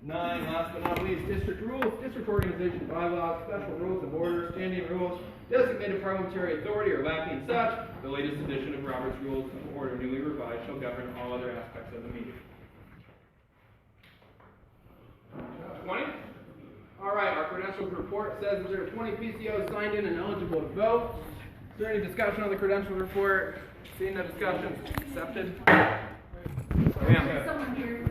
9, last but not least, district rules, district organization bylaws, special rules of order, standing rules, designated parliamentary authority or lacking such. The latest edition of Robert's Rules of Order, newly revised, shall govern all other aspects of the meeting. 20? All right, our credentials report says that there are 20 PCOs signed in and eligible to vote. Is there any discussion on the credentials report? Seeing no discussion, accepted. Ma'am. Someone here.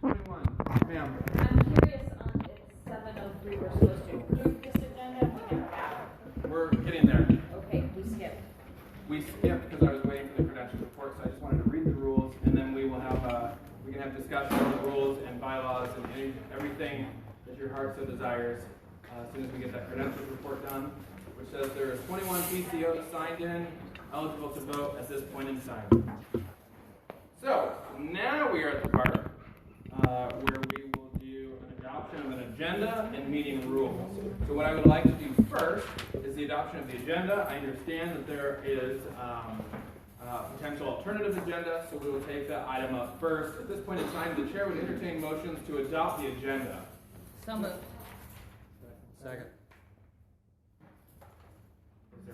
21. Ma'am. I'm curious on if 7:03 we're supposed to approve this agenda. We never have. We're getting there. Okay, we skipped. We skipped because I was waiting for the credentials report, so I just wanted to read the rules, and then we will have we can have discussion on the rules and bylaws and everything that your heart so desires as soon as we get that credentials report done, which says there is 21 PCOs signed in, eligible to vote at this point in time. So now we are at the part where we will do an adoption of an agenda and meeting rules. So what I would like to do first is the adoption of the agenda. I understand that there is potential alternative agenda, so we will take that item up first. At this point in time, the chair would entertain motions to adopt the agenda. So moved. Second.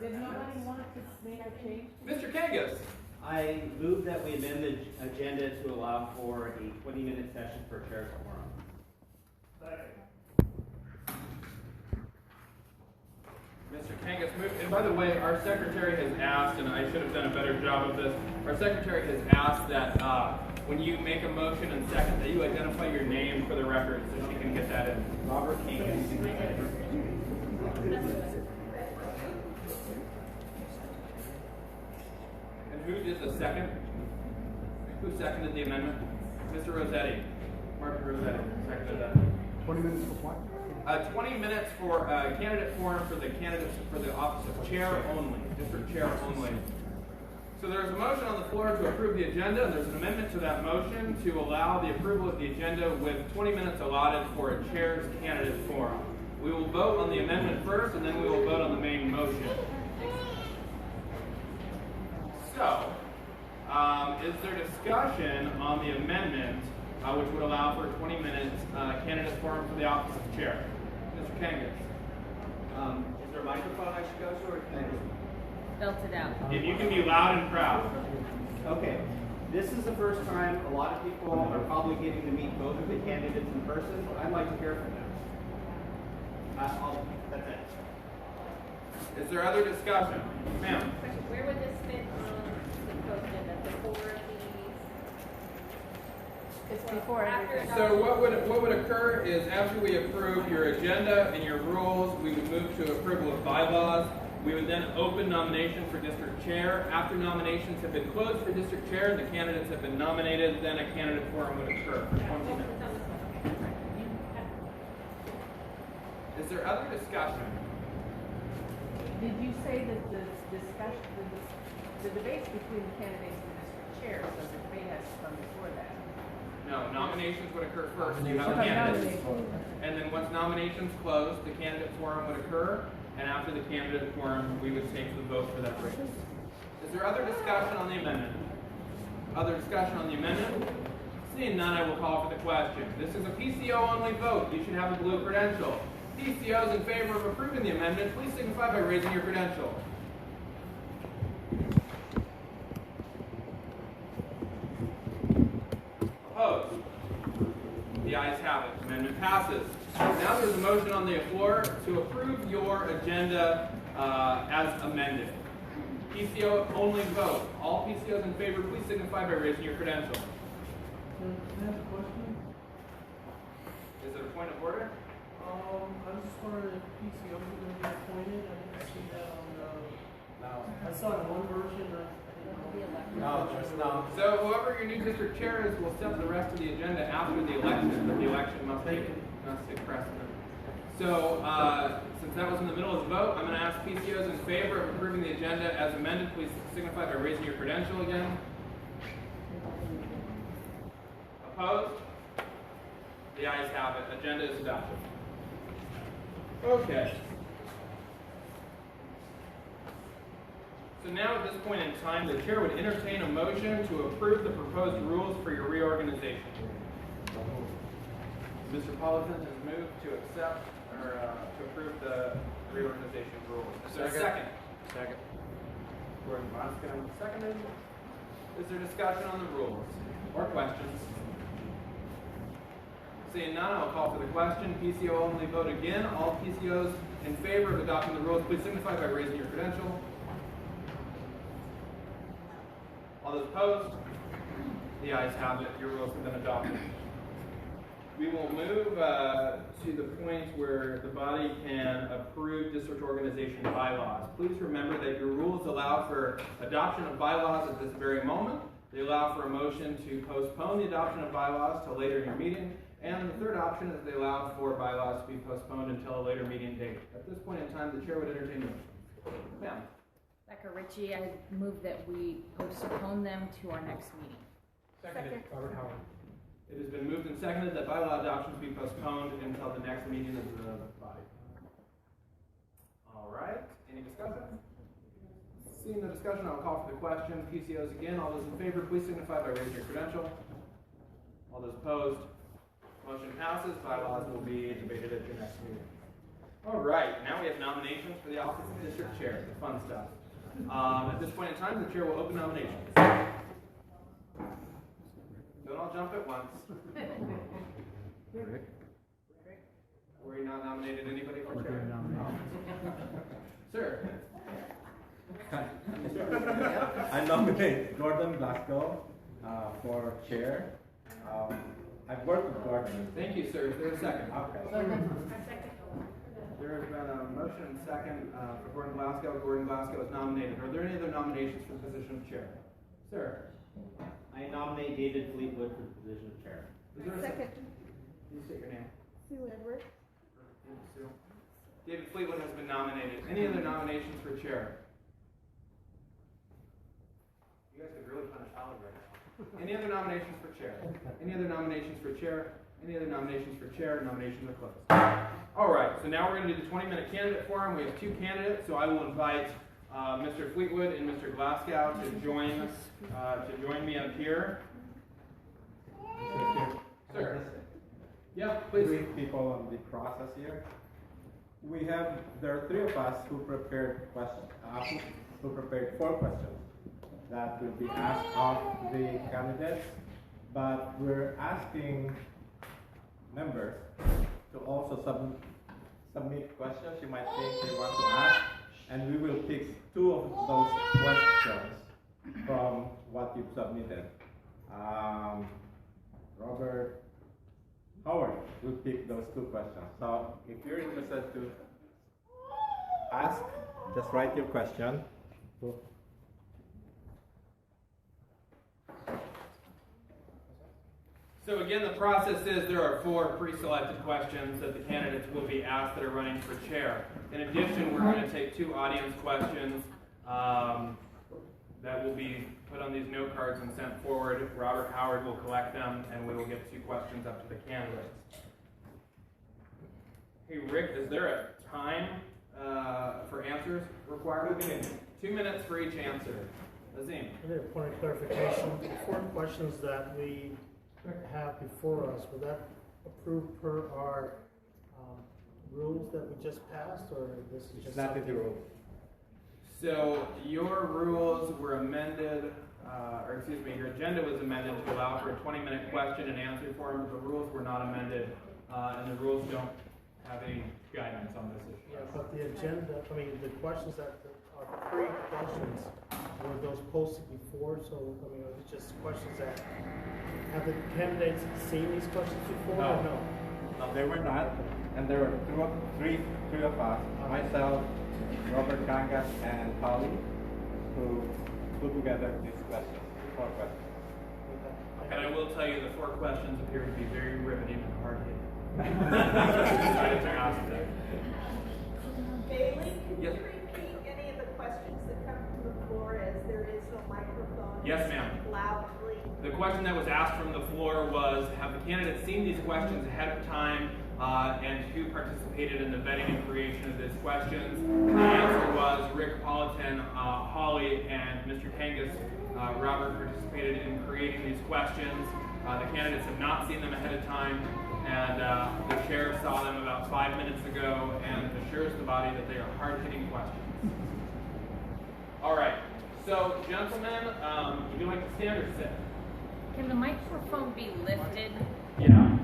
Did nobody want to make a change? Mr. Kangas. I move that we amend the agenda to allow for a 20-minute session for chair's quorum. Mr. Kangas moved, and by the way, our secretary has asked, and I should have done a better job of this, our secretary has asked that when you make a motion and second, that you identify your name for the record so she can get that in. Robert Kangas. And who did the second? Who seconded the amendment? Mr. Rossetti. Martin Rossetti seconded that. 20 minutes for what? 20 minutes for candidate forum for the candidates for the office of chair only, district chair only. So there's a motion on the floor to approve the agenda, and there's an amendment to that motion to allow the approval of the agenda with 20 minutes allotted for a chair's candidate forum. We will vote on the amendment first, and then we will vote on the main motion. So, is there discussion on the amendment which would allow for a 20 minutes candidate forum for the office of chair? Mr. Kangas. Is there a microphone I should go to, or can I just... Belt it out. If you can be loud and proud. Okay. This is the first time a lot of people are probably getting to meet both of the candidates in person. I'd like to hear from them. That's it. Is there other discussion? Ma'am. Where would this fit on the code agenda? Before these? It's before everything. So what would occur is after we approve your agenda and your rules, we would move to approval of bylaws. We would then open nomination for district chair. After nominations have been closed for district chair and the candidates have been nominated, then a candidate forum would occur for 20 minutes. Is there other discussion? Did you say that the discussion, the debates between the candidates and the district chair, so the debate has to come before that? No, nominations would occur first. You have the candidates. And then once nominations close, the candidate forum would occur. And after the candidate forum, we would take the vote for that race. Is there other discussion on the amendment? Other discussion on the amendment? Seeing none, I will call for the question. This is a PCO-only vote. You should have a blue credential. PCOs in favor of approving the amendment, please signify by raising your credential. Opposed? The ayes have it. Amendment passes. Now there's a motion on the floor to approve your agenda as amended. PCO only vote. All PCOs in favor, please signify by raising your credential. Can I have a question? Is it a point of order? I was just wondering if PCOs are going to be appointed. I didn't see that on the... I saw it in one version. No, just no. So whoever your new district chair is will set the rest of the agenda after the election, but the election must take precedent. So since that was in the middle of the vote, I'm going to ask PCOs in favor of approving the agenda as amended. Please signify by raising your credential again. Opposed? The ayes have it. Agenda is adopted. Okay. So now at this point in time, the chair would entertain a motion to approve the proposed rules for your reorganization. Mr. Politan has moved to accept or to approve the reorganization rules. Is there a second? Second. Gordon Glasgow seconded. Is there discussion on the rules or questions? Seeing none, I'll call for the question. PCO only vote again. All PCOs in favor of adopting the rules, please signify by raising your credential. All those opposed? The ayes have it. Your rules have been adopted. We will move to the point where the body can approve district organization bylaws. Please remember that your rules allow for adoption of bylaws at this very moment. They allow for a motion to postpone the adoption of bylaws till later in your meeting. And the third option is they allow for bylaws to be postponed until a later meeting date. At this point in time, the chair would entertain the motion. Ma'am. Becca Ritchie, I move that we postpone them to our next meeting. Seconded. Robert Howard. It has been moved and seconded that bylaw adoptions be postponed until the next meeting of the body. All right. Any discussion? Seeing no discussion, I'll call for the question. PCOs again. All those in favor, please signify by raising your credential. All those opposed? Motion passes. Bylaws will be debated at your next meeting. All right. Now we have nominations for the office of district chair. The fun stuff. At this point in time, the chair will open nominations. Don't all jump at once. Rick? Were you not nominated anybody for chair? Sir. I nominate Gordon Glasgow for chair. I've worked with Gordon. Thank you, sir. Is there a second? Okay. There has been a motion and second for Gordon Glasgow. Gordon Glasgow is nominated. Are there any other nominations for the position of chair? Sir. I nominate David Fleetwood for the position of chair. Is there a second? Please state your name. Sue Edwards. Thank you, Sue. David Fleetwood has been nominated. Any other nominations for chair? You guys could really punish Howard right now. Any other nominations for chair? Any other nominations for chair? Any other nominations for chair? Nominations are closed. All right, so now we're going to do the 20-minute candidate forum. We have two candidates, so I will invite Mr. Fleetwood and Mr. Glasgow to join me up here. Sir. Yeah, please. Brief people on the process here. There are three of us who prepared questions, who prepared 4 questions that will be asked of the candidates, but we're asking members to also submit questions you might think they want to ask, and we will pick 2 of those questions from what you've submitted. Robert Howard will pick those 2 questions. So if you're interested to ask, just write your question. So again, the process is there are 4 pre-selected questions that the candidates will be asked that are running for chair. In addition, we're going to take 2 audience questions that will be put on these note cards and sent forward. Robert Howard will collect them, and we will get 2 questions up to the candidates. Hey, Rick, is there a time for answers required? 2 minutes for each answer. Azim. I need a point of clarification. The 4 questions that we have before us, were that approved per our rules that we just passed, or this is just Not in the rule. So your rules were amended, your agenda was amended to allow for a 20-minute question and answer forum, but the rules were not amended, and the rules don't have any guidance on this issue. Yeah, but the agenda, the questions that are pre-questions, were those posted before? So, are they just questions that, have the candidates seen these questions before or no? No, they were not, and there were three of us, myself, Robert Kangas, and Polly, who put together these questions, 4 questions. And I will tell you the 4 questions appear to be very riveting and hard-hitting. Decided to ask them. Bailey, can Yes. you repeat any of the questions that come from the floor as there is no microphone? Yes, ma'am. Loudly. The question that was asked from the floor was, have the candidates seen these questions ahead of time, and who participated in the vetting and creation of these questions? The answer was Rick Politan, Holly, and Mr. Kangas. Robert participated in creating these questions. The candidates have not seen them ahead of time, and the chair saw them about 5 minutes ago and assures the body that they are hard-hitting questions. All right, so gentlemen, would you like to stand or sit? Can the microphone be lifted? Yeah,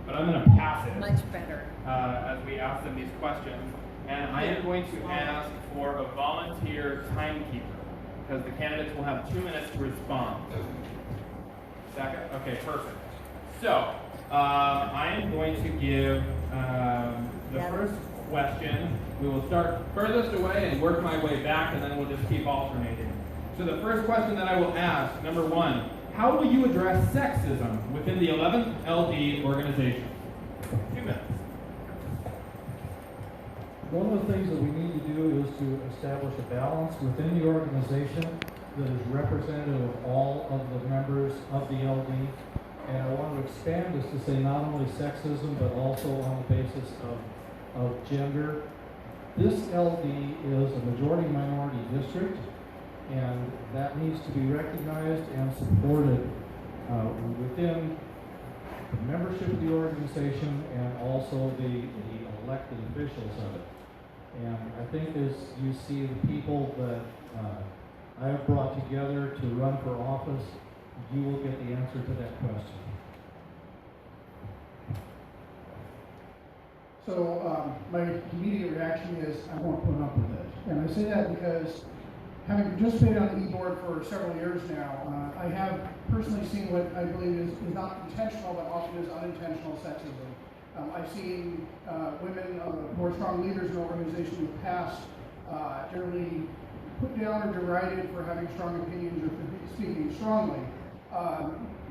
but I'm going to pass it Much better. as we ask them these questions. And I am going to ask for a volunteer timekeeper, because the candidates will have 2 minutes to respond. Second? Okay, perfect. So, I am going to give the first question. We will start furthest away and work my way back, and then we'll just keep alternating. So the first question that I will ask, number 1, how will you address sexism within the 11th LD organization? 2 minutes. One of the things that we need to do is to establish a balance within the organization that is representative of all of the members of the LD. And I want to expand this to say not only sexism, but also on the basis of gender. This LD is a majority-minority district, and that needs to be recognized and supported within the membership of the organization and also the elected officials of it. And I think as you see the people that I have brought together to run for office, you will get the answer to that question. So my immediate reaction is I won't put up with it. And I say that because having participated on the e-board for several years now, I have personally seen what I believe is not intentional but often is unintentional sexism. I've seen women who are strong leaders in organizations in the past generally put down or derided for having strong opinions or for speaking strongly,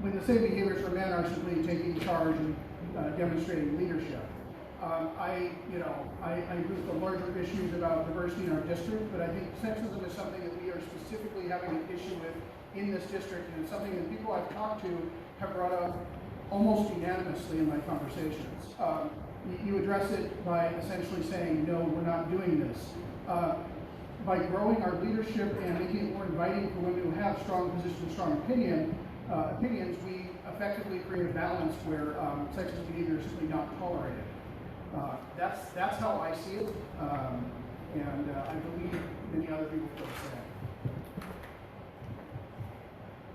when the same behaviors for men are simply taking charge and demonstrating leadership. I agree with the larger issues about diversity in our district, but I think sexism is something that we are specifically having an issue with in this district, and it's something that people I've talked to have brought up almost unanimously in my conversations. You address it by essentially saying, no, we're not doing this. By growing our leadership and making it more inviting for women who have strong positions, strong opinions, we effectively create a balance where sexist behavior is simply not tolerated. That's how I see it, and I believe many other people feel the same.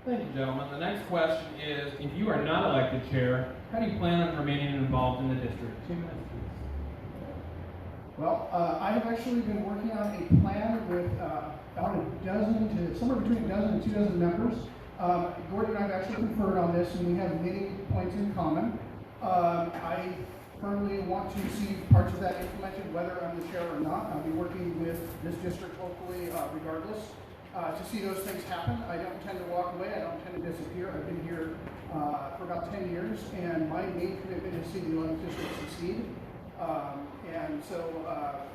Thank you, gentlemen. The next question is, if you are not elected chair, how do you plan on remaining involved in the district? 2 minutes, please. Well, I have actually been working on a plan with about a dozen to somewhere between a dozen and 2 dozen members. Gordon and I have actually conferred on this, and we have many points in common. I firmly want to see parts of that implemented, whether I'm the chair or not. I'll be working with this district, hopefully, regardless, to see those things happen. I don't intend to walk away. I don't intend to disappear. I've been here for about 10 years, and my main commitment is to see the 11th district succeed. And so,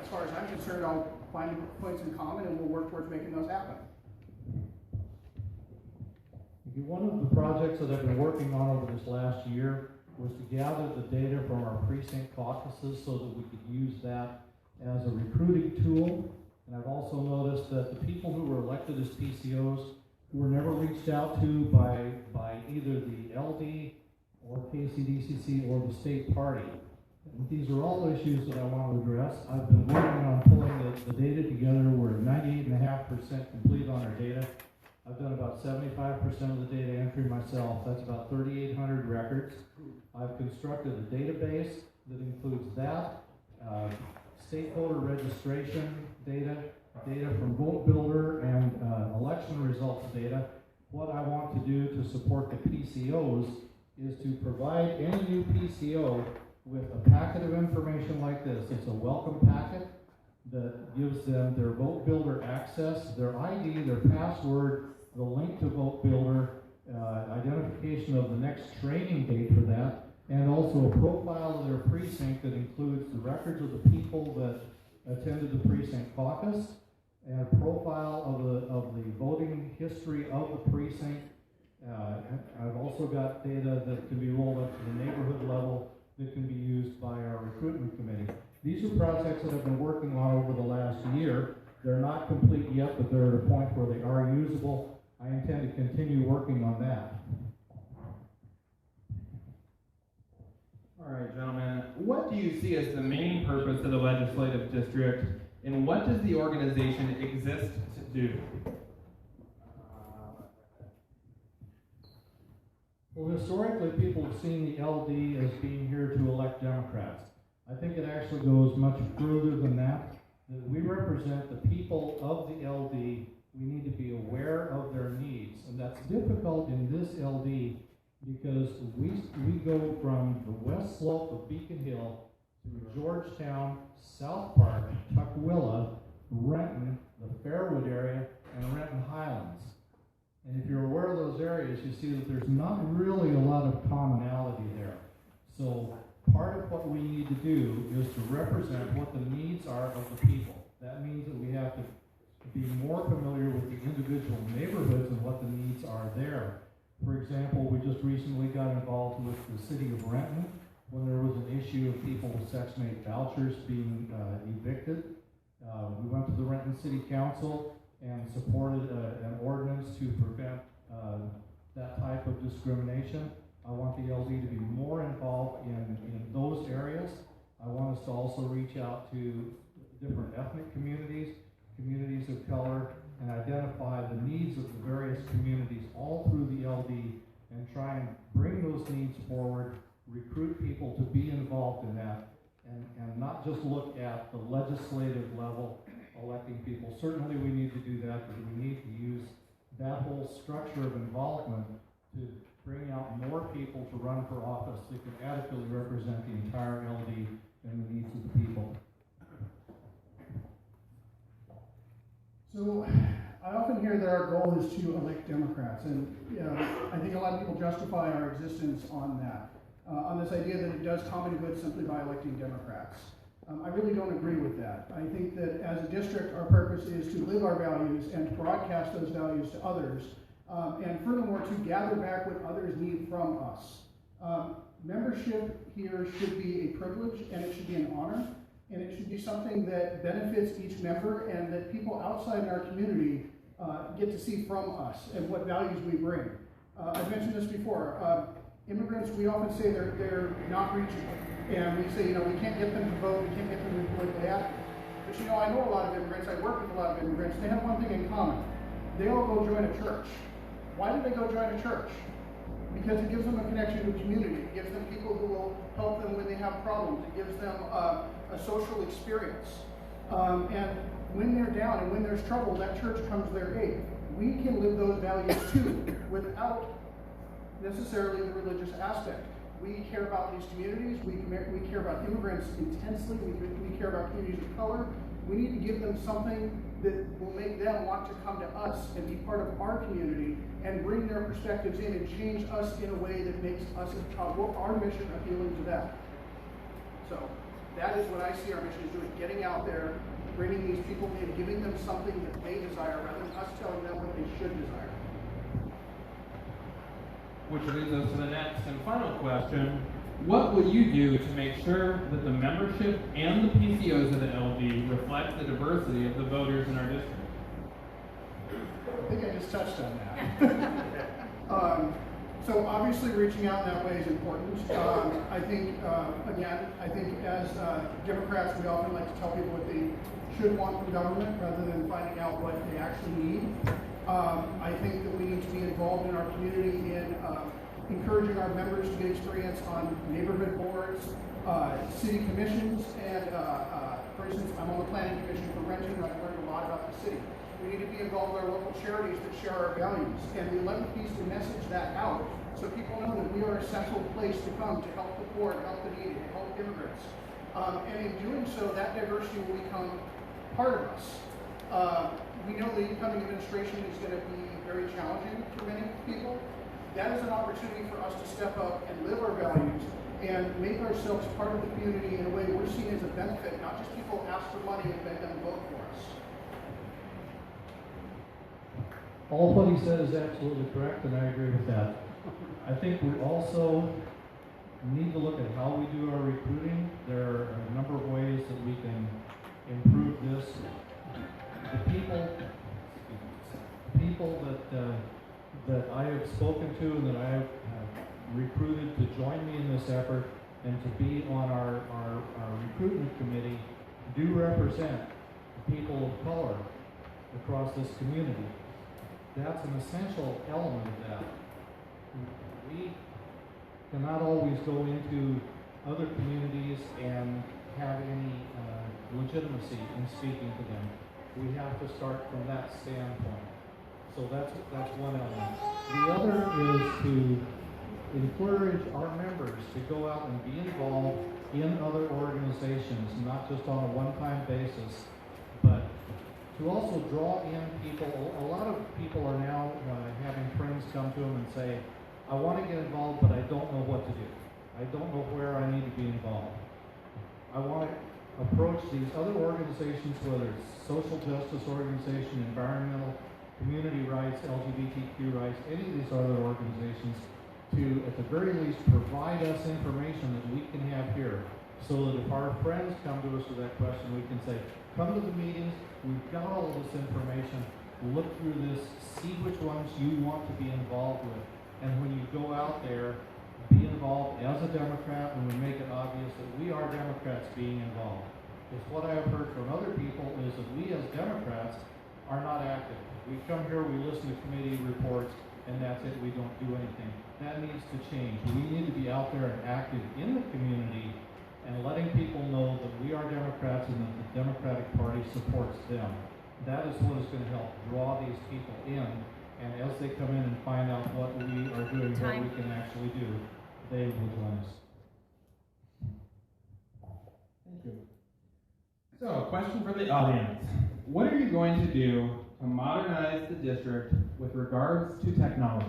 as far as I'm concerned, I'll find points in common, and we'll work towards making those happen. One of the projects that I've been working on over this last year was to gather the data from our precinct caucuses so that we could use that as a recruiting tool. And I've also noticed that the people who were elected as PCOs who were never reached out to by either the LD or KCDCC or the state party. And these are all issues that I want to address. I've been working on pulling the data together. We're 98.5% complete on our data. I've done about 75% of the data entry myself. That's about 3,800 records. I've constructed a database that includes that, stakeholder registration data, data from Vote Builder, and election results data. What I want to do to support the PCOs is to provide any new PCO with a packet of information like this. It's a welcome packet that gives them their Vote Builder access, their ID, their password, the link to Vote Builder, identification of the next training date for that, and also a profile of their precinct that includes the records of the people that attended the precinct caucus, and a profile of the voting history of the precinct. I've also got data that can be rolled up to the neighborhood level that can be used by our recruitment committee. These are projects that I've been working on over the last year. They're not complete yet, but they're at a point where they are usable. I intend to continue working on that. All right. what do you see as the main purpose of the legislative district, and what does the organization exist to do? Well, historically, people have seen the LD as being here to elect Democrats. I think it actually goes much further than that. That we represent the people of the LD. We need to be aware of their needs, and that's difficult in this LD because we go from the west slope of Beacon Hill to Georgetown, South Park, Tukwila, Renton, the Fairwood area, and Renton Highlands. And if you're aware of those areas, you see that there's not really a lot of commonality there. So part of what we need to do is to represent what the needs are of the people. That means that we have to be more familiar with the individual neighborhoods and what the needs are there. For example, we just recently got involved with the city of Renton when there was an issue of people with Section 8 vouchers being evicted. We went to the Renton City Council and supported an ordinance to prevent that type of discrimination. I want the LD to be more involved in those areas. I want us to also reach out to different ethnic communities, communities of color, and identify the needs of the various communities all through the LD and try and bring those needs forward, recruit people to be involved in that, and not just look at the legislative level electing people. Certainly we need to do that, but we need to use that whole structure of involvement to bring out more people to run for office that can adequately represent the entire LD and the needs of the people. So I often hear that our goal is to elect Democrats, and I think a lot of people justify our existence on that, on this idea that it does common good simply by electing Democrats. I really don't agree with that. I think that as a district, our purpose is to live our values and to broadcast those values to others, and furthermore, to gather back what others need from us. Membership here should be a privilege, and it should be an honor, and it should be something that benefits each member and that people outside in our community get to see from us and what values we bring. I've mentioned this before. Immigrants, we often say they're not reachable. And we say, we can't get them to vote, we can't get them to be politically active. But I know a lot of immigrants, I work with a lot of immigrants, they have one thing in common. They all go join a church. Why do they go join a church? Because it gives them a connection to a community. It gives them people who will help them when they have problems. It gives them a social experience. And when they're down and when there's trouble, that church comes to their aid. We can live those values too without necessarily the religious aspect. We care about these communities. We care about immigrants intensely. We care about communities of color. We need to give them something that will make them want to come to us and be part of our community and bring their perspectives in and change us in a way that makes us our mission appealing to them. So that is what I see our mission is doing, getting out there, bringing these people in, giving them something that they desire rather than us telling them what they should desire. Which leads us to the next and final question. What will you do to make sure that the membership and the PCOs of the LD reflect the diversity of the voters in our district? I think I just touched on that. So obviously reaching out in that way is important. I think as Democrats, we often like to tell people what they should want from government rather than finding out what they actually need. I think that we need to be involved in our community in encouraging our members to get experience on neighborhood boards, city commissions, and for instance, I'm on the planning commission for Renton, and I've learned a lot about the city. We need to be involved with our local charities that share our values, and the 11th piece to message that out so people know that we are a central place to come to help the poor, to help the needy, to help immigrants. And in doing so, that diversity will become part of us. We know the incoming administration is going to be very challenging for many people. That is an opportunity for us to step up and live our values and make ourselves part of the community in a way we're seen as a benefit, not just people ask for money and beg them to vote for us. All what he said is absolutely correct, and I agree with that. I think we also need to look at how we do our recruiting. There are a number of ways that we can improve this. The people that I have spoken to and that I have recruited to join me in this effort and to be on our recruitment committee do represent people of color across this community. That's an essential element of that. We cannot always go into other communities and have any legitimacy in speaking to them. We have to start from that standpoint. So that's one element. The other is to encourage our members to go out and be involved in other organizations, not just on a one-time basis, but to also draw in people. A lot of people are now having friends come to them and say, I want to get involved, but I don't know what to do. I don't know where I need to be involved. I want to approach these other organizations, whether it's social justice organization, environmental, community rights, LGBTQ rights, any of these other organizations, to, at the very least, provide us information that we can have here, so that if our friends come to us with that question, we can say, come to the meetings, we've got all of this information, look through this, see which ones you want to be involved with, and when you go out there, be involved as a Democrat, and we make it obvious that we are Democrats being involved. Because what I have heard from other people is that we as Democrats are not active. We come here, we listen to committee reports, and that's it, we don't do anything. That needs to change. We need to be out there and active in the community and letting people know that we are Democrats and that the Democratic Party supports them. That is what is going to help draw these people in, and as they come in and find out what we are doing, what we can actually do, they will join us. Thank you. So, question for the audience. What are you going to do to modernize the district with regards to technology?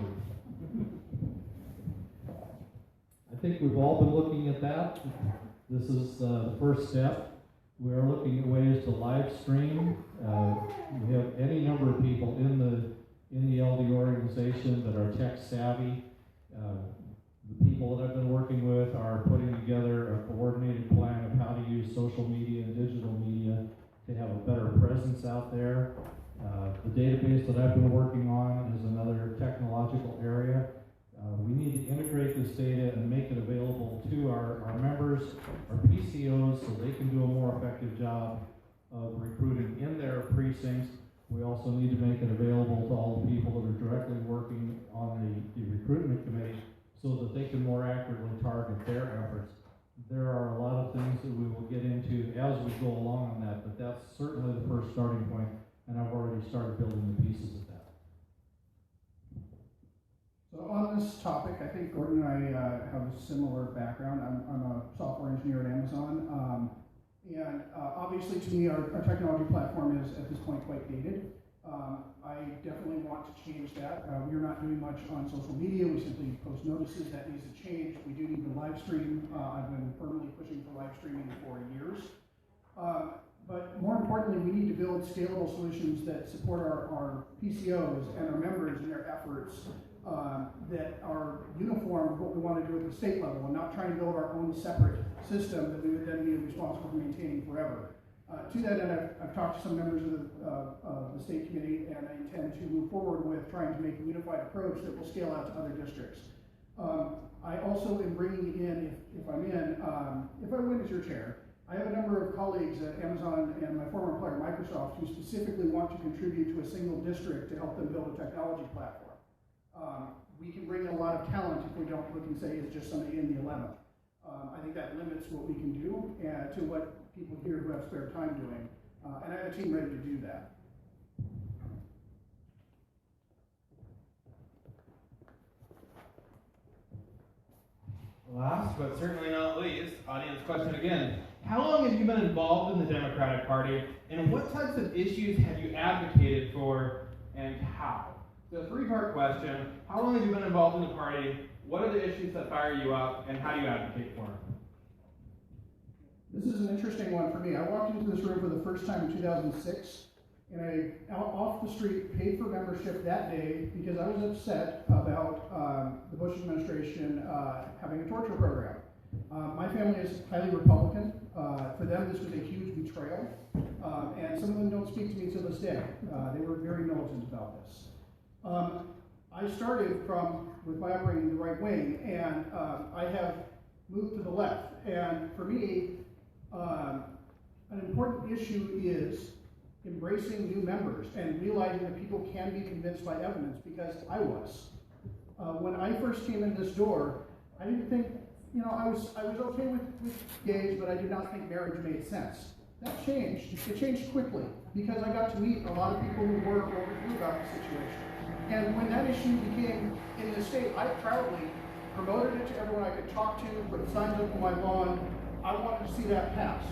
I think we've all been looking at that. This is the first step. We are looking at ways to live stream. We have any number of people in the LD organization that are tech savvy. The people that I've been working with are putting together a coordinated plan of how to use social media and digital media to have a better presence out there. The database that I've been working on is another technological area. We need to integrate this data and make it available to our members, our PCOs, so they can do a more effective job of recruiting in their precincts. We also need to make it available to all the people that are directly working on the recruitment committee so that they can more accurately target their efforts. There are a lot of things that we will get into as we go along on that, but that's certainly the first starting point, and I've already started building the pieces of that. So on this topic, I think Gordon and I have a similar background. I'm a software engineer at Amazon. Obviously to me, our technology platform is at this point quite dated. I definitely want to change that. We are not doing much on social media. We simply post notices. That needs to change. We do need to live stream. I've been firmly pushing for live streaming for years. But more importantly, we need to build scalable solutions that support our PCOs and our members in their efforts that are uniform with what we want to do at the state level, and not trying to build our own separate system that we would then be responsible for maintaining forever. To that end, I've talked to some members of the state committee, and I intend to move forward with trying to make a unified approach that will scale out to other districts. I also am bringing in, if I win as your chair, I have a number of colleagues at Amazon and my former employer, Microsoft, who specifically want to contribute to a single district to help them build a technology platform. We can bring in a lot of talent if we don't look and say it's just somebody in the 11th. I think that limits what we can do to what people here who have spare time doing. And I have a team ready to do that. Last but certainly not least, audience question again. How long have you been involved in the Democratic Party, and what types of issues have you advocated for, and how? So, a three-part question. How long have you been involved in the party? What are the issues that fire you up, and how do you advocate for them? This is an interesting one for me. I walked into this room for the first time in 2006, and I, off the street, paid for membership that day because I was upset about the Bush administration having a torture program. My family is highly Republican. For them, this was a huge betrayal, and some of them don't speak to me to this day. They were very militant about this. I started with my upbringing in the right wing, and I have moved to the left. And for me, an important issue is embracing new members and realizing that people can be convinced by evidence, because I was. When I first came in this door, I didn't think, I was okay with gays, but I did not think marriage made sense. That changed. It changed quickly because I got to meet a lot of people who were overdue about the situation. And when that issue became in the state, I proudly promoted it to everyone I could talk to, put signs up on my lawn. I wanted to see that passed.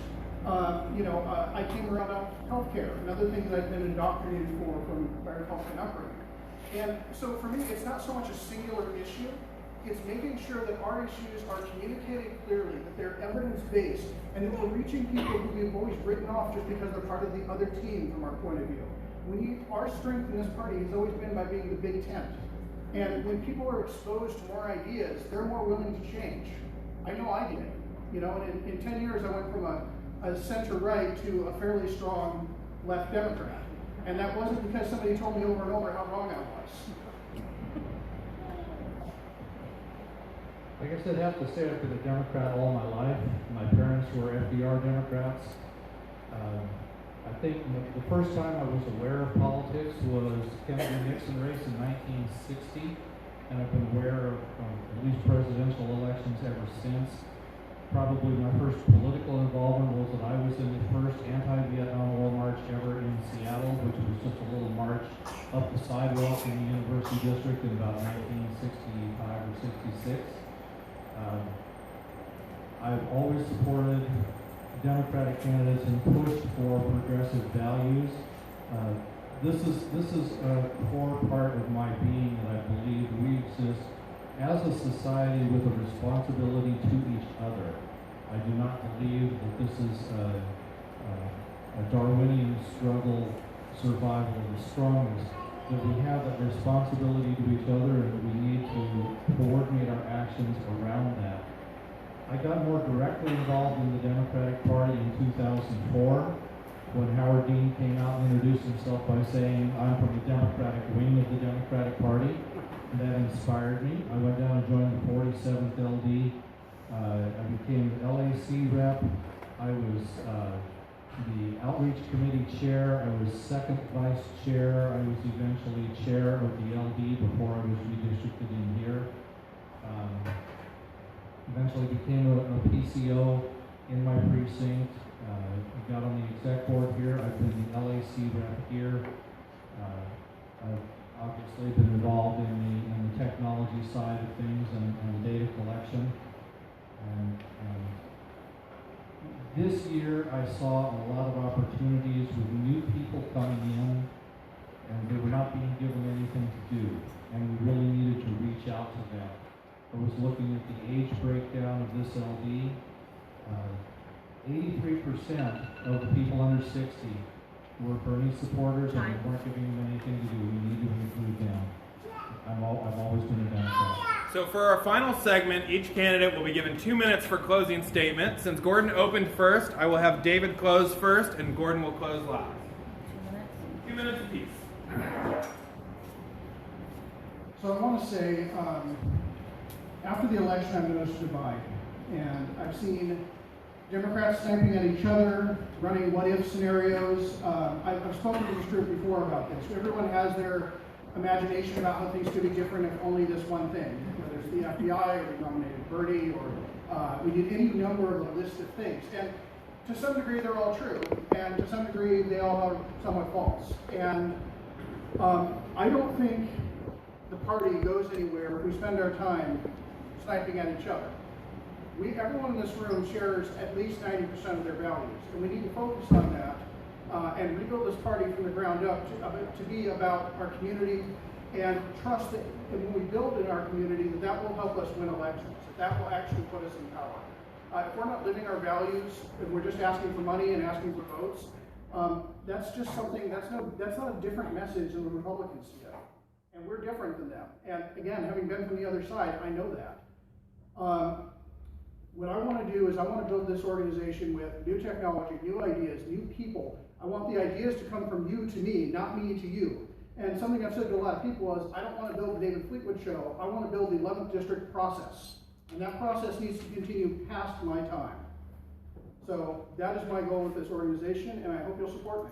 I came around healthcare, another thing that I've been indoctrinated from my Republican upbringing. And so for me, it's not so much a singular issue. It's making sure that our issues are communicated clearly, that they're evidence-based, and that we're reaching people who we've always written off just because they're part of the other team from our point of view. Our strength in this party has always been by being the big tent. And when people are exposed to more ideas, they're more willing to change. I know I did. And in 10 years, I went from a center-right to a fairly strong left Democrat. And that wasn't because somebody told me over and over how wrong I was. I guess I'd have to say I've been a Democrat all my life. My parents were FDR Democrats. I think the first time I was aware of politics was Kennedy-Nixon race in 1960, and I've been aware of at least presidential elections ever since. Probably my first political involvement was that I was in the first anti-Vietnam War march ever in Seattle, which was just a little march up the sidewalk in the University District in about 1965 or 66. I've always supported Democratic candidates and pushed for progressive values. This is a core part of my being that I believe we exist as a society with a responsibility to each other. I do not believe that this is a Darwinian struggle, survival of the strongest, that we have that responsibility to each other and that we need to coordinate our actions around that. I got more directly involved in the Democratic Party in 2004 when Howard Dean came out and introduced himself by saying, "I'm from the Democratic wing of the Democratic Party." And that inspired me. I went down and joined the 47th LD. I became the LAC rep. I was the outreach committee chair. I was second vice chair. I was eventually chair of the LD before I was redistricted in here. Eventually became a PCO in my precinct. I got on the exec board here. I've been the LAC rep here. I've obviously been involved in the technology side of things and the data collection. And this year I saw a lot of opportunities with new people coming in, and they were not being given anything to do, and we really needed to reach out to them. I was looking at the age breakdown of this LD. 83% of the people under 60 were Bernie supporters, and we weren't giving them anything to do. We need to include them. I've always been a Democrat. So for our final segment, each candidate will be given 2 minutes for closing statement. Since Gordon opened first, I will have David close first, and Gordon will close last. 2 minutes apiece. So I want to say, after the election, I've noticed a divide, and I've seen Democrats sniping at each other, running what-if scenarios. I've spoken to this group before about this. Everyone has their imagination about how things could be different if only this one thing. Whether it's the FBI, or we nominated Bernie, or we did any number of a list of things. And to some degree, they're all true, and to some degree, they all are somewhat false. And I don't think the party goes anywhere if we spend our time sniping at each other. Everyone in this room shares at least 90% of their values, and we need to focus on that and rebuild this party from the ground up to be about our community, and trust that when we build in our community that will help us win elections, that will actually put us in power. If we're not living our values, if we're just asking for money and asking for votes, that's just something, that's not a different message than the Republicans see it. And we're different than them. And again, having been from the other side, I know that. What I want to do is I want to build this organization with new technology, new ideas, new people. I want the ideas to come from you to me, not me to you. And something I've said to a lot of people is, I don't want to build the David Fleetwood show. I want to build the 11th district process. And that process needs to continue past my time. So that is my goal with this organization, and I hope you'll support me.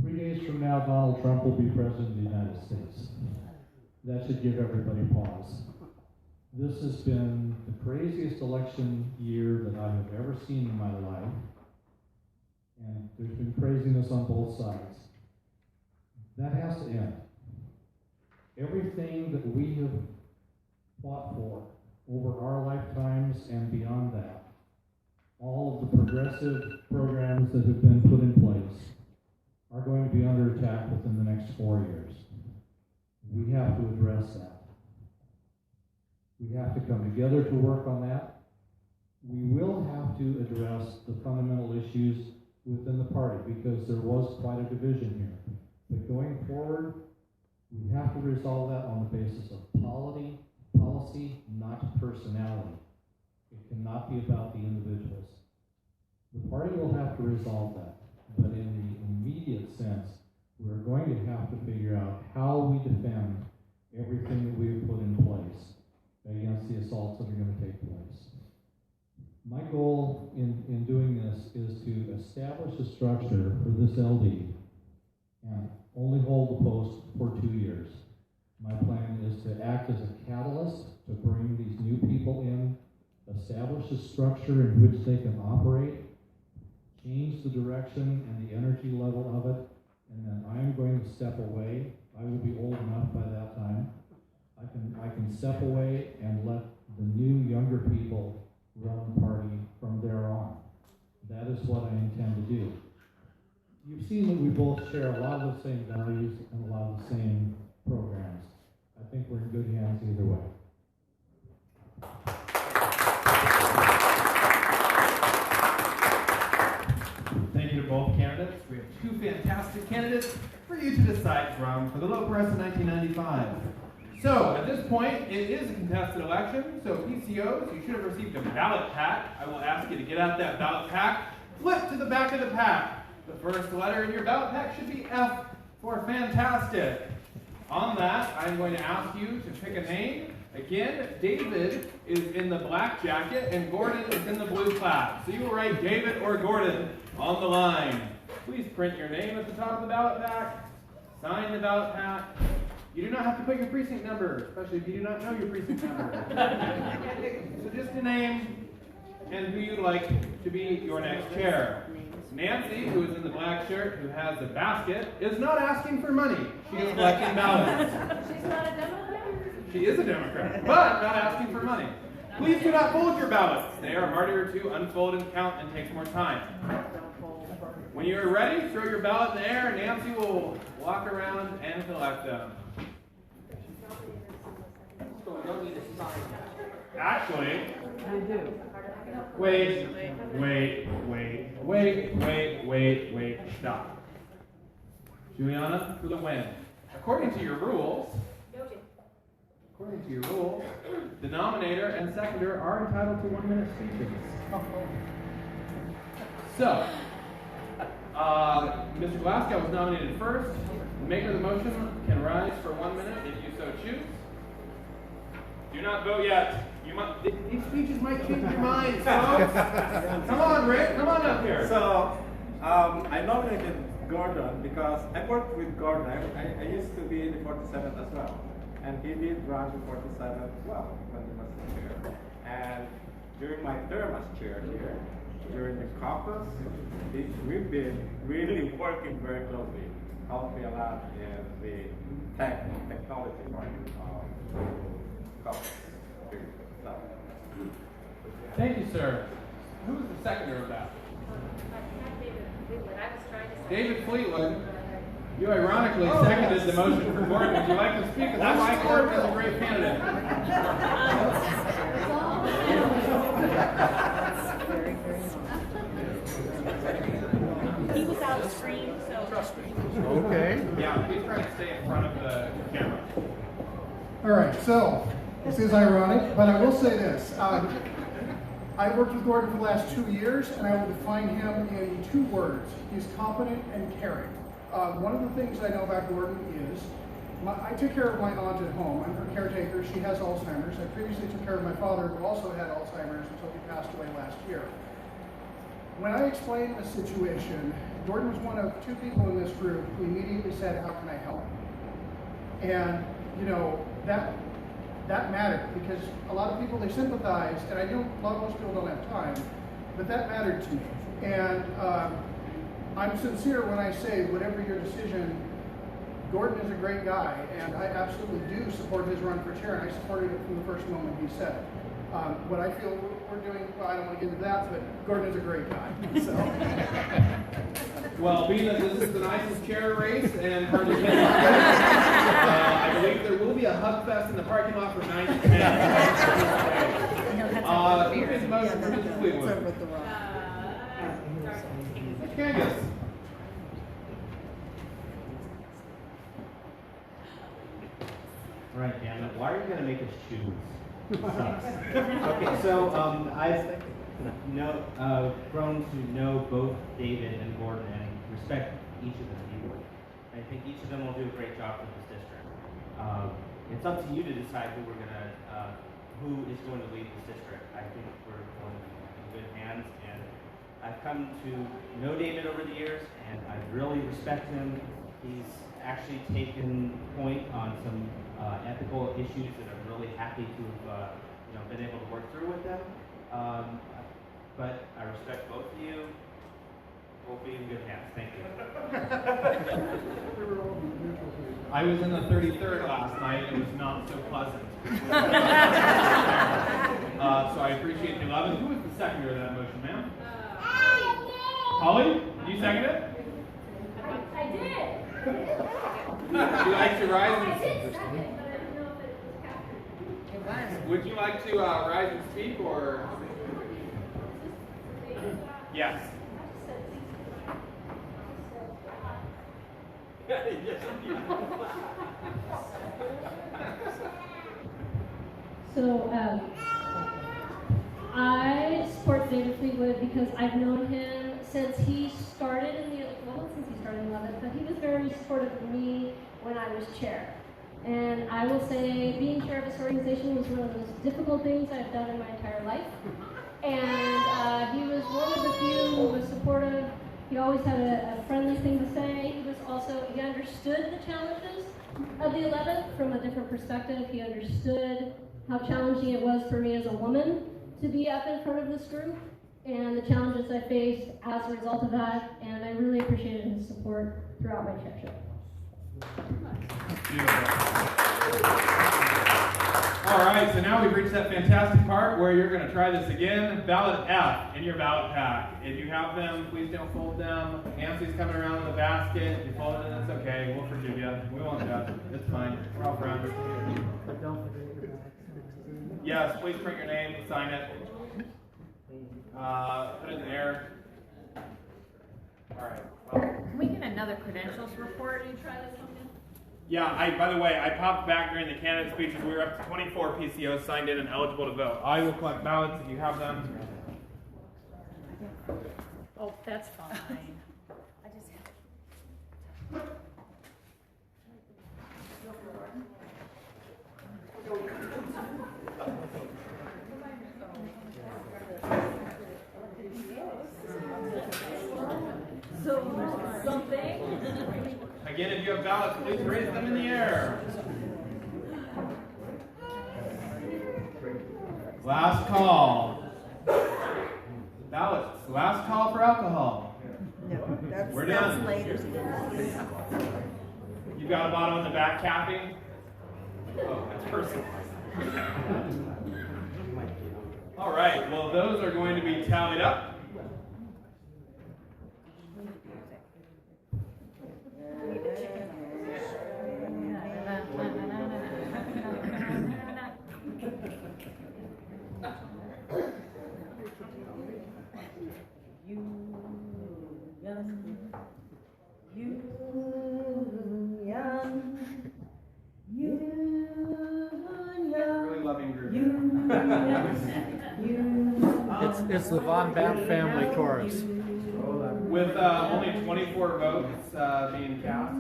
3 days from now, Donald Trump will be president of the United States. That should give everybody pause. This has been the craziest election year that I have ever seen in my life. And there's been craziness on both sides. That has to end. Everything that we have fought for over our lifetimes and beyond that, all of the progressive programs that have been put in place, are going to be under attack within the next 4 years. We have to address that. We have to come together to work on that. We will have to address the fundamental issues within the party because there was quite a division here. But going forward, we have to resolve that on the basis of policy, not personality. It cannot be about the individuals. The party will have to resolve that. But in the immediate sense, we're going to have to figure out how we defend everything that we've put in place against the assaults that are going to take place. My goal in doing this is to establish a structure for this LD and only hold the post for 2 years. My plan is to act as a catalyst to bring these new people in, establish a structure in which they can operate, change the direction and the energy level of it, and then I am going to step away. I will be old enough by that time. I can step away and let the new, younger people run the party from there on. That is what I intend to do. You've seen that we both share a lot of the same values and a lot of the same programs. I think we're in good hands either way. Thank you to both candidates. We have two fantastic candidates for you to decide from for the local press in 1995. So, at this point, it is a contested election, so PCOs, you should have received a ballot pack. I will ask you to get out that ballot pack, flip to the back of the pack. The first letter in your ballot pack should be F for fantastic. On that, I'm going to ask you to pick a name. Again, David is in the black jacket and Gordon is in the blue plaid. So you will write David or Gordon on the line. Please print your name at the top of the ballot pack. Sign the ballot pack. You do not have to put your precinct number, especially if you do not know your precinct number. So just a name and who you'd like to be your next chair. Nancy, who is in the black shirt, who has the basket, is not asking for money. She is collecting ballots. She's not a Democrat? She is a Democrat, but not asking for money. Please do not fold your ballots. They are harder to unfold and count and takes more time. When you are ready, throw your ballot in the air and Nancy will walk around and collect them. Actually, I do. wait, stop. Juliana, for the win. According to your rules, the nominator and seconder are entitled to 1 minute speeches. So, Mr. Glasgow was nominated first. The maker of the motion can rise for 1 minute if you so choose. Do not vote yet. These speeches might change your minds, folks. Come on, Rick. Come on up here. So, I nominated Gordon because I worked with Gordon. I used to be in the 47th as well. And he did run the 47th well when he was the chair. And during my term as chair here, during the caucus, we've been really working very closely. Helped me a lot in the technology part of caucus. So. Thank you, sir. Who was the seconder of that? David Fleetwood. You ironically seconded the motion for Gordon. Would you like to speak? That's why Gordon is a great candidate. He was out of screen, so. Trust me. Okay. Yeah, please try to stay in front of the camera. All right, so this is ironic, but I will say this. I worked with Gordon for the last 2 years, and I will define him in 2 words. He's competent and caring. One of the things I know about Gordon is I took care of my aunt at home. I'm her caretaker. She has Alzheimer's. I previously took care of my father, who also had Alzheimer's until he passed away last year. When I explained the situation, Gordon was one of 2 people in this group who immediately said, "How can I help?" And, you know, that mattered, because a lot of people, they sympathized, and I know most people don't have time, but that mattered to me. And I'm sincere when I say, whatever your decision, Gordon is a great guy, and I absolutely do support his run for chair, and I supported it from the first moment he said it. What I feel we're doing, well, I don't want to get into that, but Gordon is a great guy. So. Well, being that this is the nicest chair race and hard to get, I believe there will be a hug fest in the parking lot from 9 to 10. Who makes the motion for Mrs. Fleetwood? Mr. Kangas. All right, damn it. Why are you going to make us choose? Okay, so I've grown to know both David and Gordon and respect each of them equally. I think each of them will do a great job for this district. It's up to you to decide who is going to lead this district. I think we're going to be in good hands, and I've come to know David over the years, and I really respect him. He's actually taken point on some ethical issues that I'm really happy to have been able to work through with them. But I respect both of you. We'll be in good hands. Thank you. I was in the 33rd last night. It was not so pleasant. So I appreciate the 11. Who was the seconder of that motion, ma'am? Holly? You second it? I did. Would you like to rise I and did second, but I didn't know if it was captured. It was. Would you like to rise and speak, or? Yes. So, I support David Fleetwood because I've known him since he started in the 11th, but he was very supportive of me when I was chair. And I will say being chair of this organization was one of the most difficult things I've done in my entire life. And he was one of the few who was supportive. He always had a friendly thing to say. He understood the challenges of the 11th from a different perspective. He understood how challenging it was for me as a woman to be up in front of this group and the challenges I faced as a result of that. And I really appreciated his support throughout my chairship. All right, so now we've reached that fantastic part where you're going to try this again. Ballot F in your ballot pack. If you have them, please don't fold them. Nancy's coming around with a basket. If you fold it, that's okay. We'll forgive you. We won't judge. It's fine. We're all friends. Yes, please print your name, sign it. Put it in the air. All right. Well, Can we get another credentials report? Can you try this one again? Yeah, by the way, I popped back during the candidate speeches. We were up to 24 PCOs signed in and eligible to vote. I will collect ballots if you have them. Oh, that's fine. I just have So, something. Again, if you have ballots, please raise them in the air. Last call. Ballots. Last call for alcohol. We're done. You've got a bottle in the back, Kathy? Oh, that's personal. All right, well, those are going to be tallied up. Really loving group. It's the Von Bapp family chorus. With only 24 votes being cast,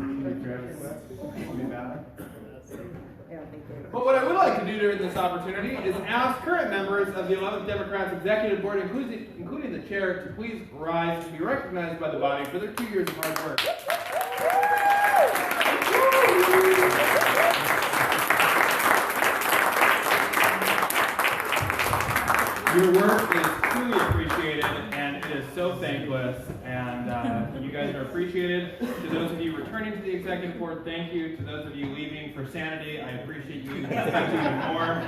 but what I would like to do during this opportunity is ask current members of the 11th Democrats Executive Board, including the chair, to please rise to be recognized by the body for their 2 years of hard work. Your work is truly appreciated, and it is so thankless, and you guys are appreciated. To those of you returning to the Executive Board, thank you. To those of you leaving for sanity, I appreciate you even more.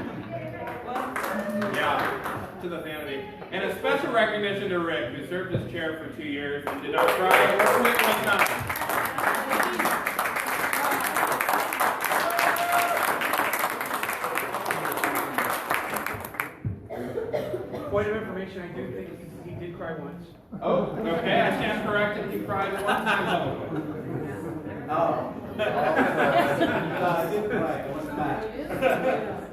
Yeah, to the sanity. And a special recognition to Rick, who served as chair for 2 years and did not cry or quit one time. Point of information, I do think he did cry once. Oh, okay, I stand corrected. You cried one time publicly. Oh. I didn't cry, it was bad.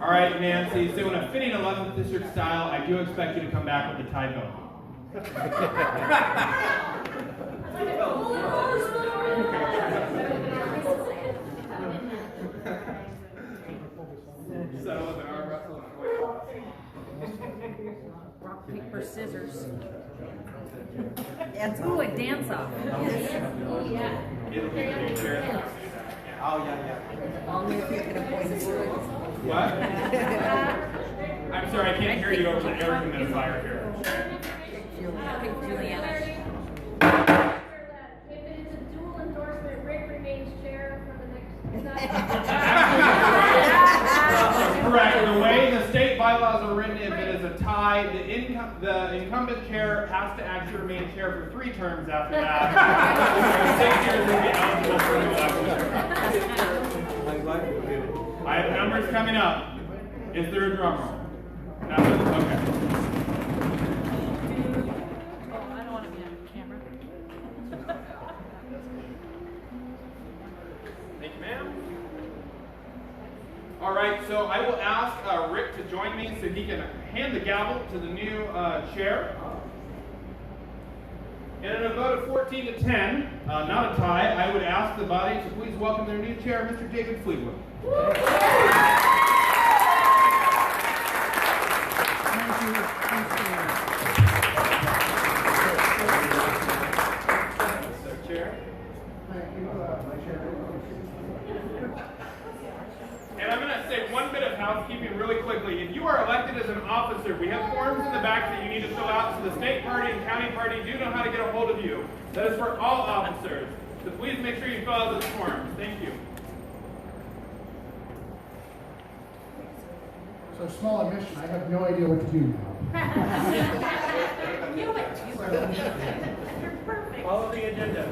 All right, Nancy, so in a fitting 11th District style, I do expect you to come back with a tie vote. Settle with an arm wrestle and a weight loss. Rock, paper, scissors. Ooh, a dance off. Yes. Oh, yeah. Oh, yeah. What? I'm sorry, I can't hear you over the air humidifier here. Juliana. If it is a dual endorsement, Rick remains chair for the next. Correct. The way the state bylaws are written, if it is a tie, the incumbent chair has to actually remain chair for 3 terms after that. 6 years will be eligible for election. I have numbers coming up. Is there a drum roll? No. Okay. Oh, I don't want to be on camera. Thank you, ma'am. All right, so I will ask Rick to join me so he can hand the gavel to the new chair. And in a vote of 14 to 10, not a tie, I would ask the body to please welcome their new chair, Mr. David Fleetwood. And I'm going to say one bit of housekeeping really quickly. If you are elected as an officer, we have forms in the back that you need to fill out so the state party and county party do know how to get a hold of you. That is for all officers. So please make sure you fill out those forms. Thank you. So small admission, I have no idea what to do now. You You're perfect. Follow the agenda.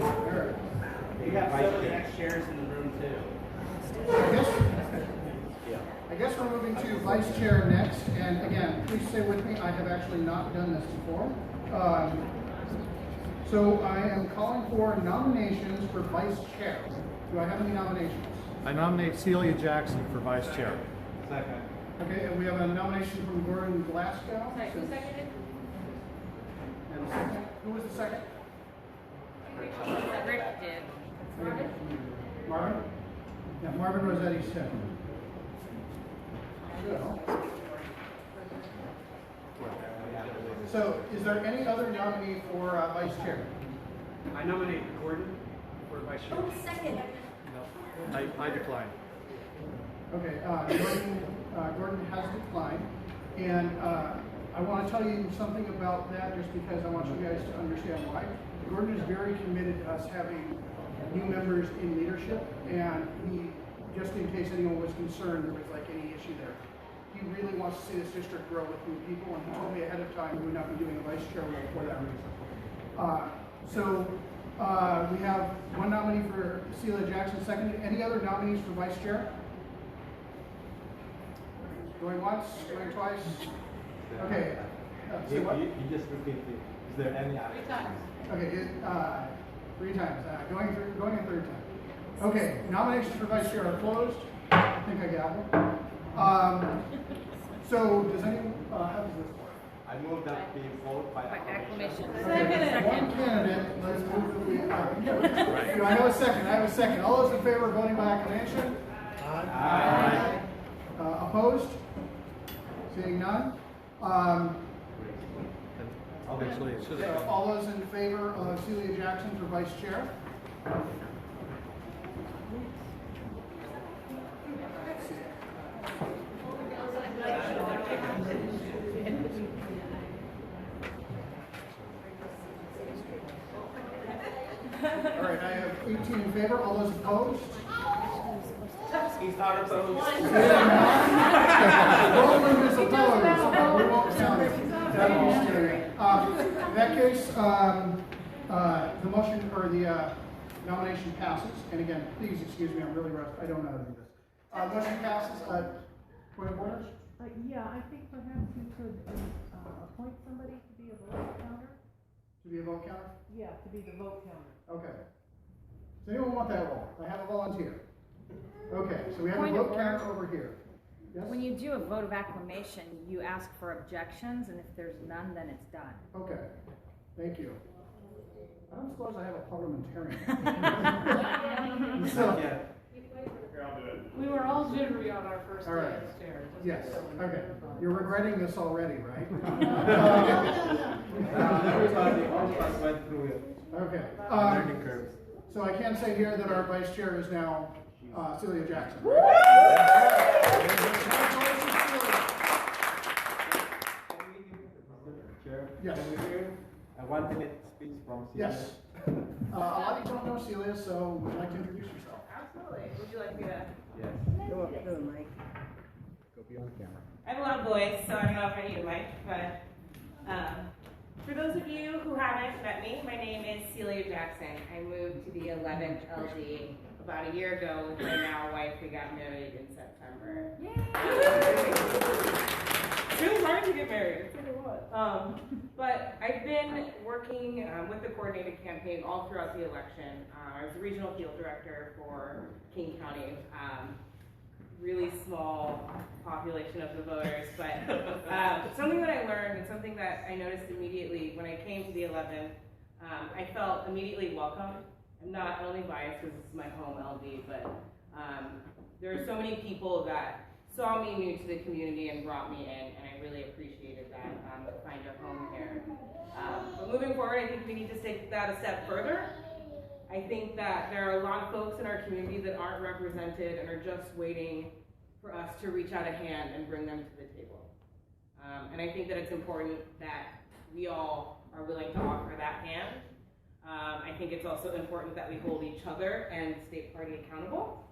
You got some of the next chairs in the room too. I guess we're moving to vice chair next, and again, please stay with me. I have actually not done this before. So I am calling for nominations for vice chair. Do I have any nominations? I nominate Celia Jackson for vice chair. Second. Okay, and we have a nomination from Gordon Glasgow. Who seconded? And a second. Who was the second? Rick did. Marvin? Marvin? Yeah, Marvin Rossetti second. So, is there any other nominee for vice chair? I nominate Gordon for vice chair. Oh, second. I decline. Okay, Gordon has declined, and I want to tell you something about that just because I want you guys to understand why. Gordon is very committed to us having new members in leadership, and he, just in case anyone was concerned there was like any issue there, he really wants to see this district grow with new people, and he told me ahead of time he would not be doing a vice chair role for that reason. We have one nominee for Celia Jackson, seconded. Any other nominees for vice chair? Going once, going twice? Okay. Say what? You just repeat it. Is there any other? 3 times. Okay, 3 times. Going a third time. Okay, nominations for vice chair are closed. I think I got it. So, does anyone, how does this work? I move that we vote by acclamation. One candidate, let's move that we, I have a second. All those in favor of voting by acclamation? Aye. Opposed? Seeing none? So all those in favor of Celia Jackson for vice chair? All right, I have 18 in favor. All those opposed? He's not opposed. Roland is opposed. We won't count it. That'll be scary. In that case, the motion or the nomination passes. And again, please excuse me, I'm really rushed. I don't know how to do this. Motion passes. Point of order? Yeah, I think perhaps you could appoint somebody to be a vote counter. To be a vote counter? Yeah, to be the vote counter. Okay. Does anyone want that role? I have a volunteer. Okay, so we have Point a of vote order. counter over here. Yes? When you do a vote of acclamation, you ask for objections, and if there's none, then it's done. Okay, thank you. I don't suppose I have a parliamentarian. So, We were all jittery on our first all day right. as chair. Yes, okay. You're regretting this already, right? Everybody, all of us went through it. Okay. Learning curves. So I can say here that our vice chair is now Celia Jackson. Chair, Yes. can we hear a 1-minute speech from Celia? Yes. A lot of you don't know Celia, so would you like to introduce yourself? Absolutely. Would you like me to? Yes. Go up to the mic. Go beyond camera. I have a lot of voice, so I don't know if I need a mic, but for those of you who haven't met me, my name is Celia Jackson. I moved to the 11th LD about a year ago with my now wife. We got married in September. It's really hard to get married. It's really what. But I've been working with the coordinated campaign all throughout the election. I was the regional field director for King County. Really small population of the voters, but something that I learned and something that I noticed immediately when I came to the 11th, I felt immediately welcome. I'm not only biased because this is my home LD, but there are so many people that saw me new to the community and brought me in, and I really appreciated that, to find a home here. But moving forward, I think we need to take that a step further. I think that there are a lot of folks in our community that aren't represented and are just waiting for us to reach out a hand and bring them to the table. And I think that it's important that we all are willing to offer that hand. I think it's also important that we hold each other and the state party accountable.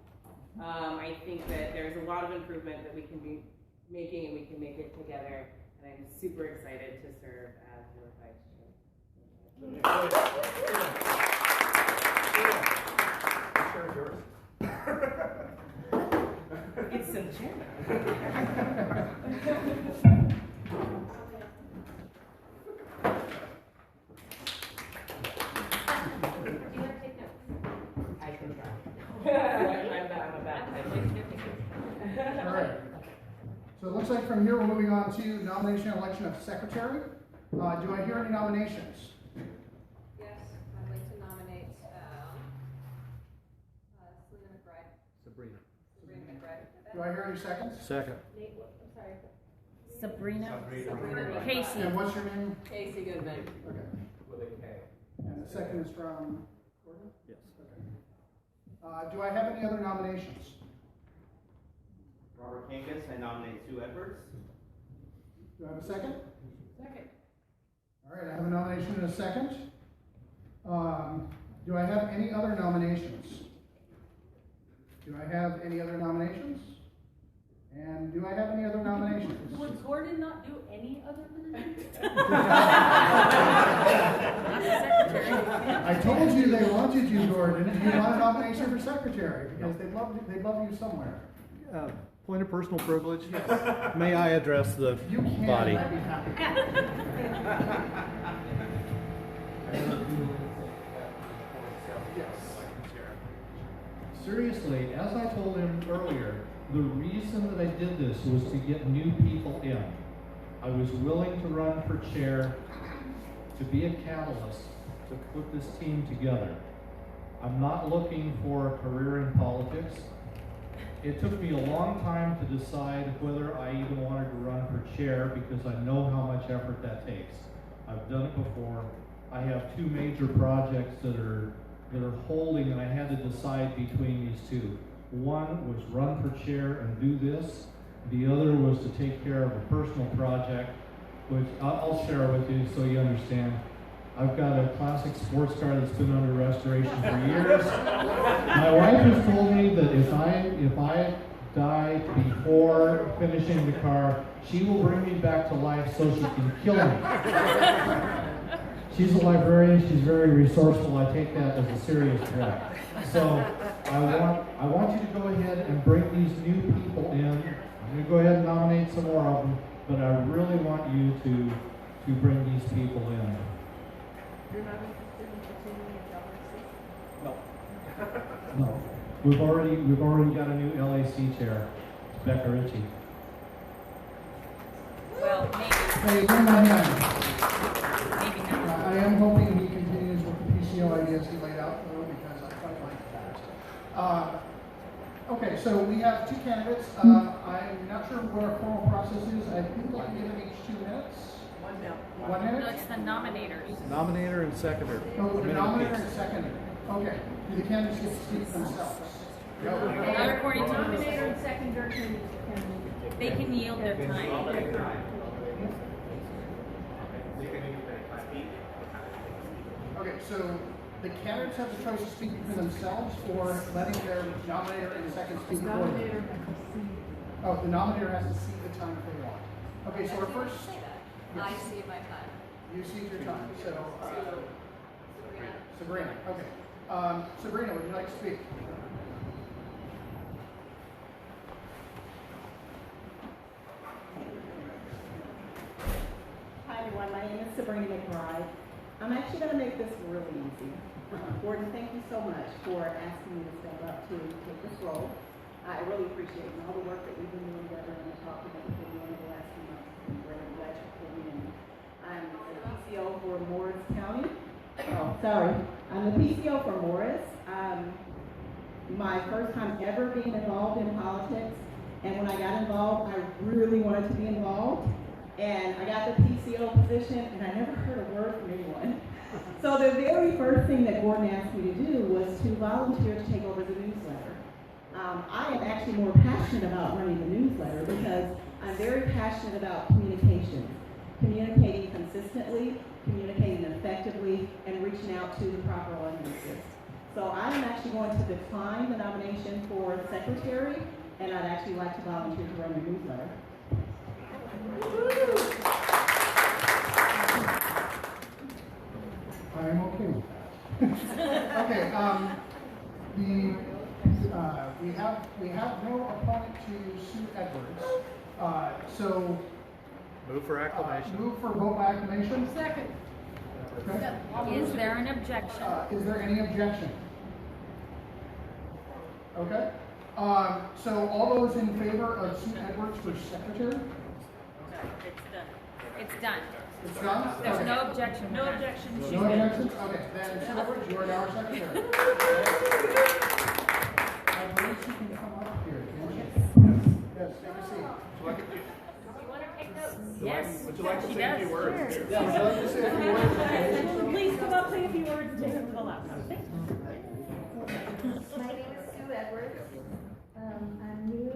I think that there's a lot of improvement that we can be making, and we can make it together. And I'm super excited to serve as your vice chair. It's some chairman. I can try. I'm a bad type. All right. So it looks like from here we're moving on to nomination and election of secretary. Do I hear any nominations? Yes, I'd like to nominate Selena McBride. Sabrina. Sabrina McBride. Do I hear any seconds? Second. Nate, I'm sorry. Sabrina. Sabrina. Casey. And what's your name? Casey Goodman. Okay. With a K. And the second is from Gordon? Yes. Okay. Do I have any other nominations? Robert Kangas, I nominate Sue Edwards. Do I have a second? Second. All right, I have a nomination and a second. Do I have any other nominations? Do I have any other nominations? And do I have any other nominations? Would Gordon not do any other than I told you they wanted you, Gordon. Do you want a nomination for secretary? Because they'd love you somewhere. Point of personal privilege. May I address the You can, body? I'd be happy. Yes. Seriously, as I told him earlier, the reason that I did this was to get new people in. I was willing to run for chair to be a catalyst to put this team together. I'm not looking for a career in politics. It took me a long time to decide whether I even wanted to run for chair because I know how much effort that takes. I've done it before. I have 2 major projects that are holding, and I had to decide between these 2. One was run for chair and do this. The other was to take care of a personal project, which I'll share with you so you understand. I've got a classic sports car that's been under restoration for years. My wife has told me that if I die before finishing the car, she will bring me back to life so she can kill me. She's a librarian, she's very resourceful. I take that as a serious threat. So I want you to go ahead and bring these new people in. I'm going to go ahead and nominate some more of them, but I really want you to bring these people in. You're not interested in continuing in LAC? No. We've already got a new LAC chair, Becca Ritchie. Well, maybe. Hey, one more hand. Maybe not. I am hoping he continues with the PCO ideas he laid out, though, because I quite like that. Okay, so we have 2 candidates. I'm not sure what our formal process is. I think I can give them each 2 minutes. 1 minute. 1 minute? No, it's the nominators. Nominator and seconder. Oh, the nominator and seconder. Okay. Do the candidates get to speak themselves? Not according to the Nominator and seconder can They can yield their time. Okay, so the candidates have the choice to speak for themselves or letting their nominator and second speak for them. Oh, the nominator has to see the time if they want. Okay, so our first. I see my time. You see your time. So, Sabrina. Okay. Sabrina, would you like to speak? Hi everyone, my name is Sabrina McBride. I'm actually going to make this really easy. Gordon, thank you so much for asking me to step up to take this role. I really appreciate all the work that we've been doing together and the talking that we've been doing over the last few months. I'm really glad you pulled me in. I'm the PCO for Morris County. Oh, sorry. I'm the PCO for Morris. My first time ever being involved in politics, and when I got involved, I really wanted to be involved. And I got the PCO position, and I never heard a word from anyone. So the very first thing that Gordon asked me to do was to volunteer to take over the newsletter. I am actually more passionate about running the newsletter because I'm very passionate about communication. Communicating consistently, communicating effectively, and reaching out to the proper audiences. So I am actually going to decline the nomination for secretary, and I'd actually like to volunteer to run the newsletter. I am okay with that. Okay, we have no opponent to Sue Edwards. So Move for acclamation. move for vote by acclamation. Second. Okay. Is there an objection? Is there any objection? Okay. So all those in favor of Sue Edwards for secretary? It's done. It's done? There's Okay. no objection. No objection. No objections? Okay, then Sue Edwards, you are now our secretary. I believe she can come up here, can she? Yes, take a seat. You want to take notes? Yes. Would you like to she say a does. few words? Yeah, would you like to say a few words? Please come up, say a few words, and take them to the laptop. My name is Sue Edwards. I'm new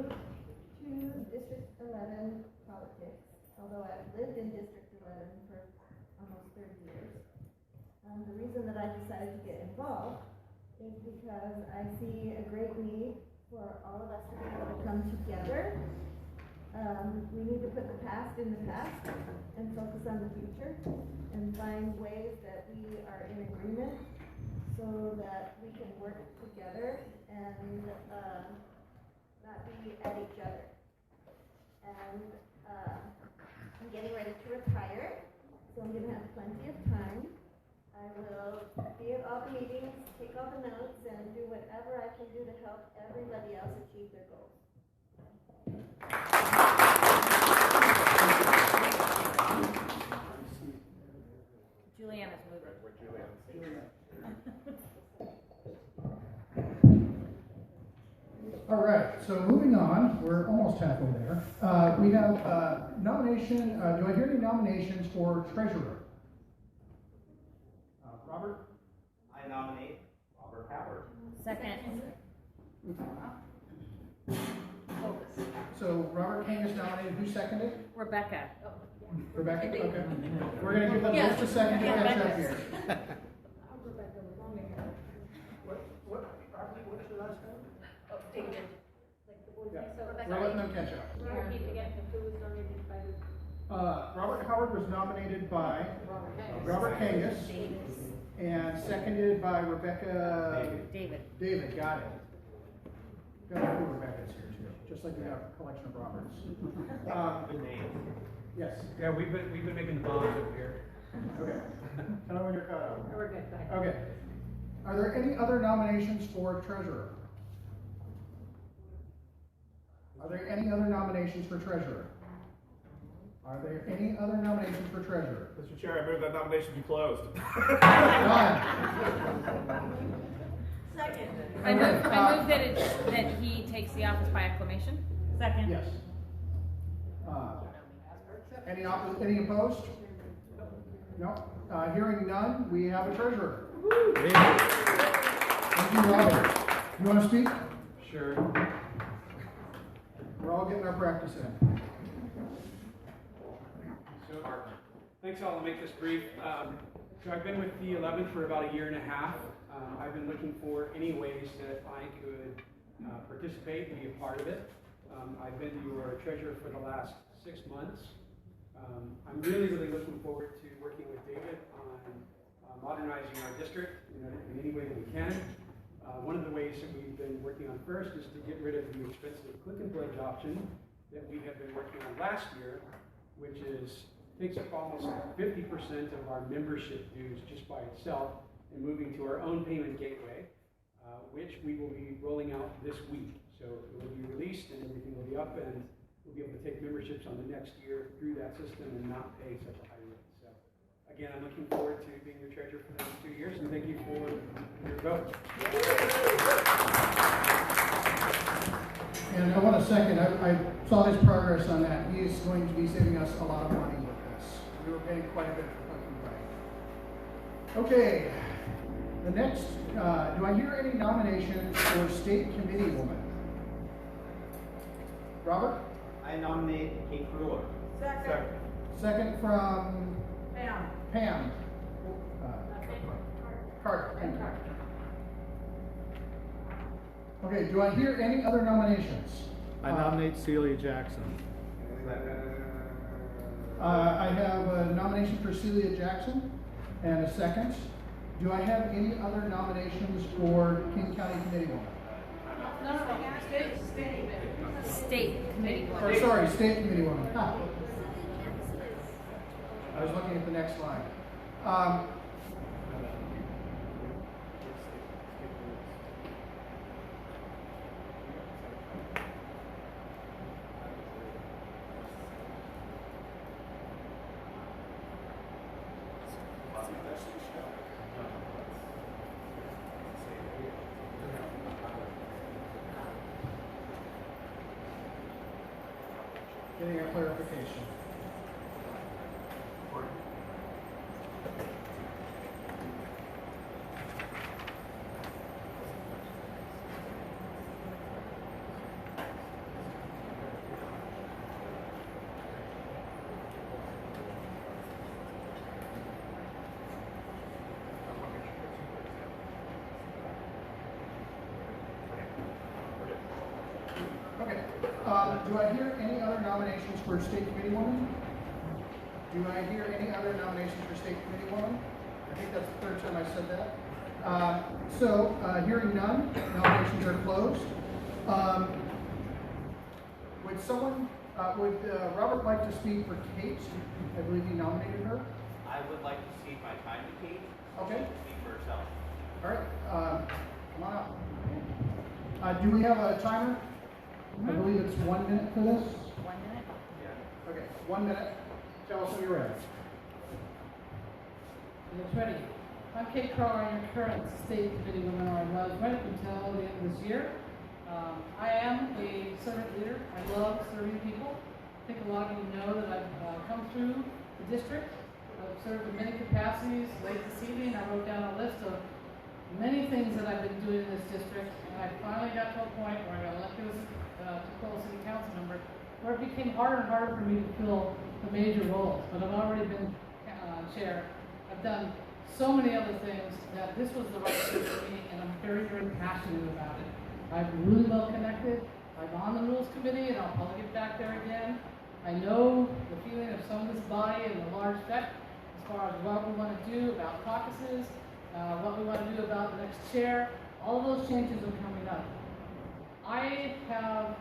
to District 11 politics, although I've lived in District 11 for almost 30 years. The reason that I decided to get involved is because I see a great need for all of us to be able to come together. We need to put the past in the past and focus on the future and find ways that we are in agreement so that we can work together and not be at each other. And I'm getting ready to retire, so I'm going to have plenty of time. I will be at all the meetings, take all the notes, and do whatever I can do to help everybody else achieve their goals. moving on, we're almost halfway there. We have nomination, do I hear any nominations for treasurer? Robert? I nominate Robert Howard. Second. So Robert King is nominated, who seconded? Rebecca. Rebecca, okay. We're gonna give them just a second to catch up here. What's your last name? Oh, David. Yeah, we're letting them catch up. Repeat again, who was nominated by Robert Howard was nominated by Robert Kangas and seconded by Rebecca. David, got it. Got a few Rebeccas here too, just like we have a collection of Roberts. Good name. Yes. Yeah, we've been making the bonds over here. Okay. Tell me when you're cut out. We're good, thanks. Okay. Are there any other nominations for treasurer? Are there any other nominations for treasurer? Are there any other nominations for treasurer? Mr. Chair, I move that nomination be closed. Done. Second. I move that he takes the office by acclamation. Second. Yes. Any opposed? No. Hearing none, we have a treasurer. Thank you, Robert. You want to speak? Sure. We're all getting our practice in. So, thanks all. I'll make this brief. So I've been with the 11th for about a year and a half. I've been looking for any ways that I could participate and be a part of it. I've been your treasurer for the last 6 months. I'm really looking forward to working with David on modernizing our district in any way that we can. One of the ways that we've been working on first is to get rid of the expensive click and pledge option that we have been working on last year, which takes up almost 50% of our membership dues just by itself, and moving to our own payment gateway, which we will be rolling out this week. So it will be released and everything will be up, and we'll be able to take memberships on the next year through that system and not pay such a high rate. So again, I'm looking forward to being your treasurer for the next 2 years, and thank you for your vote. And I want to second, I saw his progress on that. He is going to be saving us a lot of money with this. We were paying quite a bit for clicking right. Okay, the next, do I hear any nominations for state committee woman? Robert? I nominate Kate Brewer. Second. Second from Pam. Pam. Carter. Okay, do I hear any other nominations? I nominate Celia Jackson. I have a nomination for Celia Jackson and a second. Do I have any other nominations for King County Committee Woman? State committee woman. Or sorry, State Committee Woman. Ha. I was looking at the next line. Getting a clarification. Okay. Do I hear any other nominations for State Committee Woman? Do I hear any other nominations for State Committee Woman? I think that's the third time I said that. Hearing none, nominations are closed. Would Robert like to speak for Kate? I believe he nominated her. I would like to cede my time to Kate. Okay. Speak for herself. All right. Come on up. Do we have a timer? I believe it's 1 minute for this. 1 minute? Yeah. Okay, 1 minute. Tell us when you're ready. It's ready. I'm Kate Crowe, your current state committee woman, or was right up until the end of this year. I am a servant leader. I love serving people. I think a lot of you know that I've come through the district. I've served in many capacities. Late this evening, I wrote down a list of many things that I've been doing in this district, and I finally got to a point where I got elected as a Tacoma City Council member, where it became harder and harder for me to fill the major roles. But I've already been chair. I've done so many other things that this was the right fit for me, and I'm very, very passionate about it. I'm really well connected. I'm on the rules committee, and I'll probably get back there again. I know the feeling of some of this body and the large effect as far as what we want to do about caucuses, what we want to do about the next chair. All of those changes are coming up. I have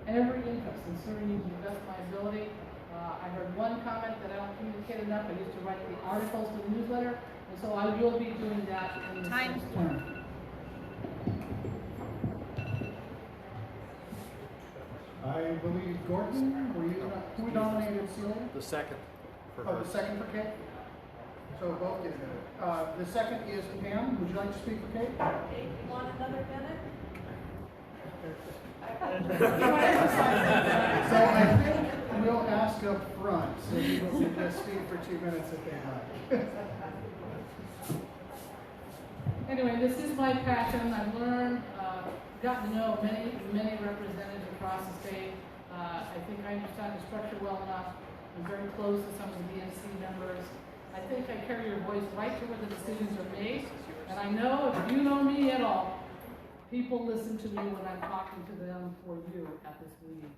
every interest in serving you to the best of my ability. I heard one comment that I don't communicate enough. I used to write the articles to the newsletter, and so I will be doing that in this next term. I believe Gordon, were you who nominated Celia? The second. Oh, the second for Kate? So both get a minute. The second is Pam. Would you like to speak for Kate? Kate, you want another minute? So I think we'll ask up front, so you will just speak for 2 minutes if they like. Anyway, this is my passion. I've learned, gotten to know many representatives across the state. I think I understand the structure well enough. I'm very close to some of the DNC members. I think I carry your voice right to where the decisions are made. And I know, if you know me at all, people listen to me when I'm talking to them for you at this meeting.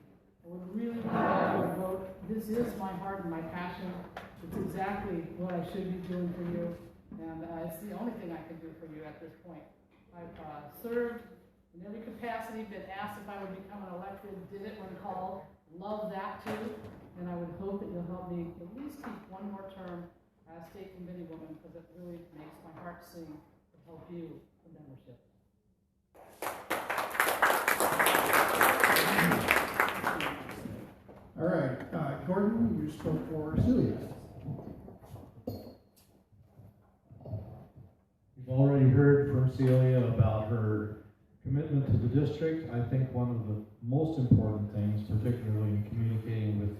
I would really like you to vote. This is my heart and my passion. It's exactly what I should be doing for you. And it's the only thing I can do for you at this point. I've served in every capacity, been asked if I would become an elected, did it when called, love that too. And I would hope that you'll help me at least keep one more term as state committee woman, because it really makes my heart sing to help you, the membership. All right, Gordon, you spoke for Celia. You've already heard from Celia about her commitment to the district. I think one of the most important things, particularly in communicating with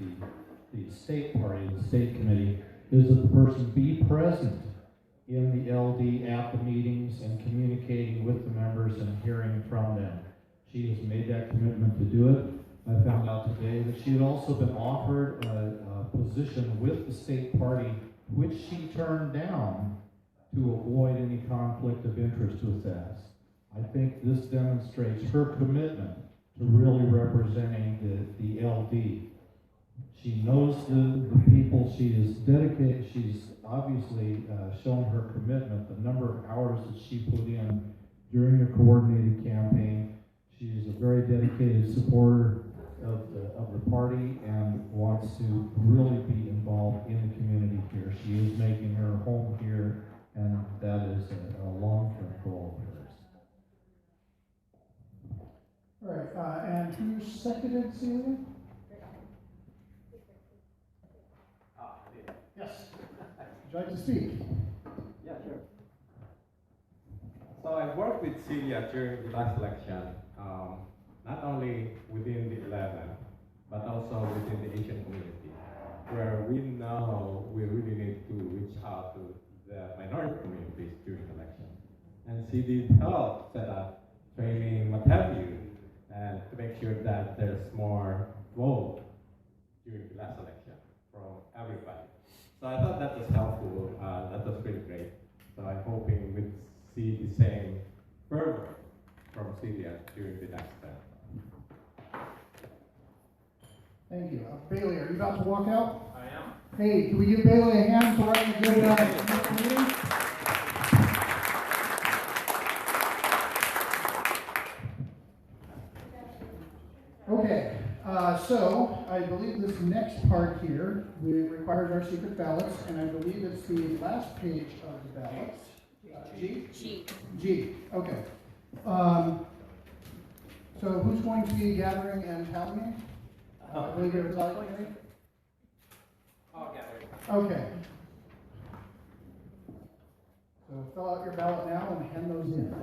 the state party, the state committee, is that the person be present in the LD at the meetings and communicating with the members and hearing from them. She has made that commitment to do it. I found out today that she had also been offered a position with the state party, which she turned down to avoid any conflict of interest with that. I think this demonstrates her commitment to really representing the LD. She knows the people. She is dedicated. She's obviously shown her commitment, the number of hours that she put in during the coordinated campaign. She is a very dedicated supporter of the party and wants to really be involved in the community here. She is making her home here, and that is a long-term goal of hers. All right, and who seconded Celia? Yes. Would you like to speak? Yeah, sure. So I worked with Celia during the last election, not only within the 11, but also within the Asian community, where we know we really need to reach out to the minority communities during the election. And she did help set up training, what have you, and to make sure that there's more vote during the last election from everybody. So I thought that was helpful. That was really great. So I'm hoping we'd see the same fervor from Celia during the next term. Thank you. Bailey, are you about to walk out? I am. Hey, can we give Bailey a hand for running a good meeting? Okay, so I believe this next part here requires our secret ballots, and I believe it's the last page of the ballots. G? G, okay. So who's going to be gathering and tallying? I believe it was Larry. I'll gather. Okay. So fill out your ballot now and hand those in.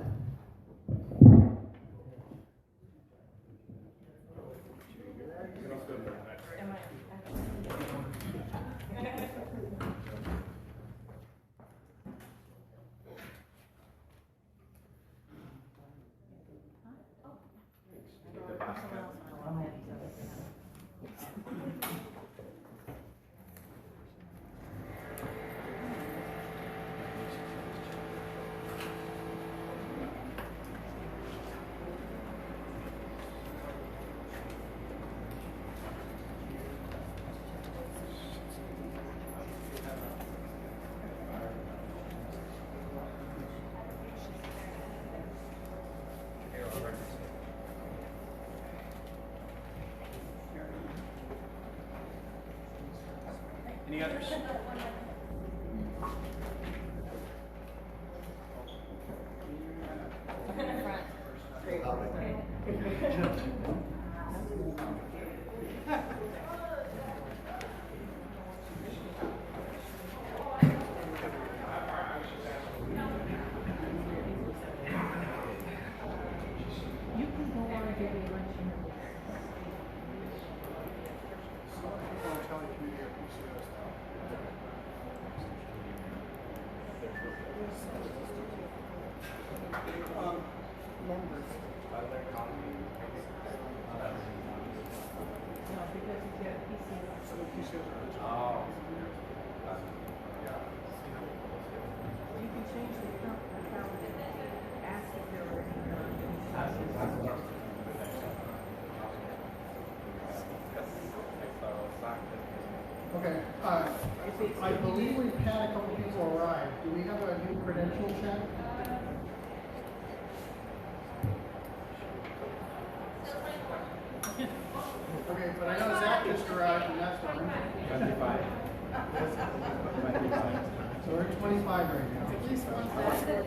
Any others? Okay, I believe we've had a couple people arrive. Do we have a new credential check? Okay, but I know Zach just arrived and that's fine. 25. So we're at 25 right now. At least one passport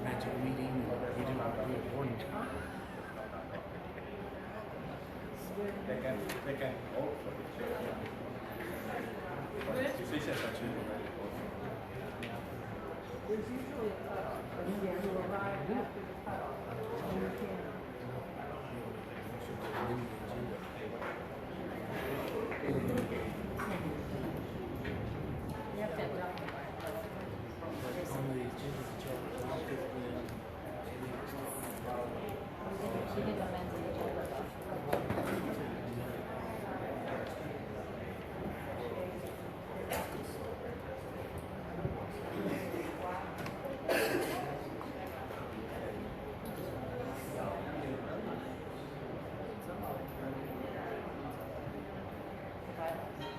Magic meeting, we do not do it morning time. They can vote for the chair. Decisions are changing. There's usually a cutoff, but you arrive after the cutoff, and you can. You have to have On the agenda that y'all put in, She did amend the agenda.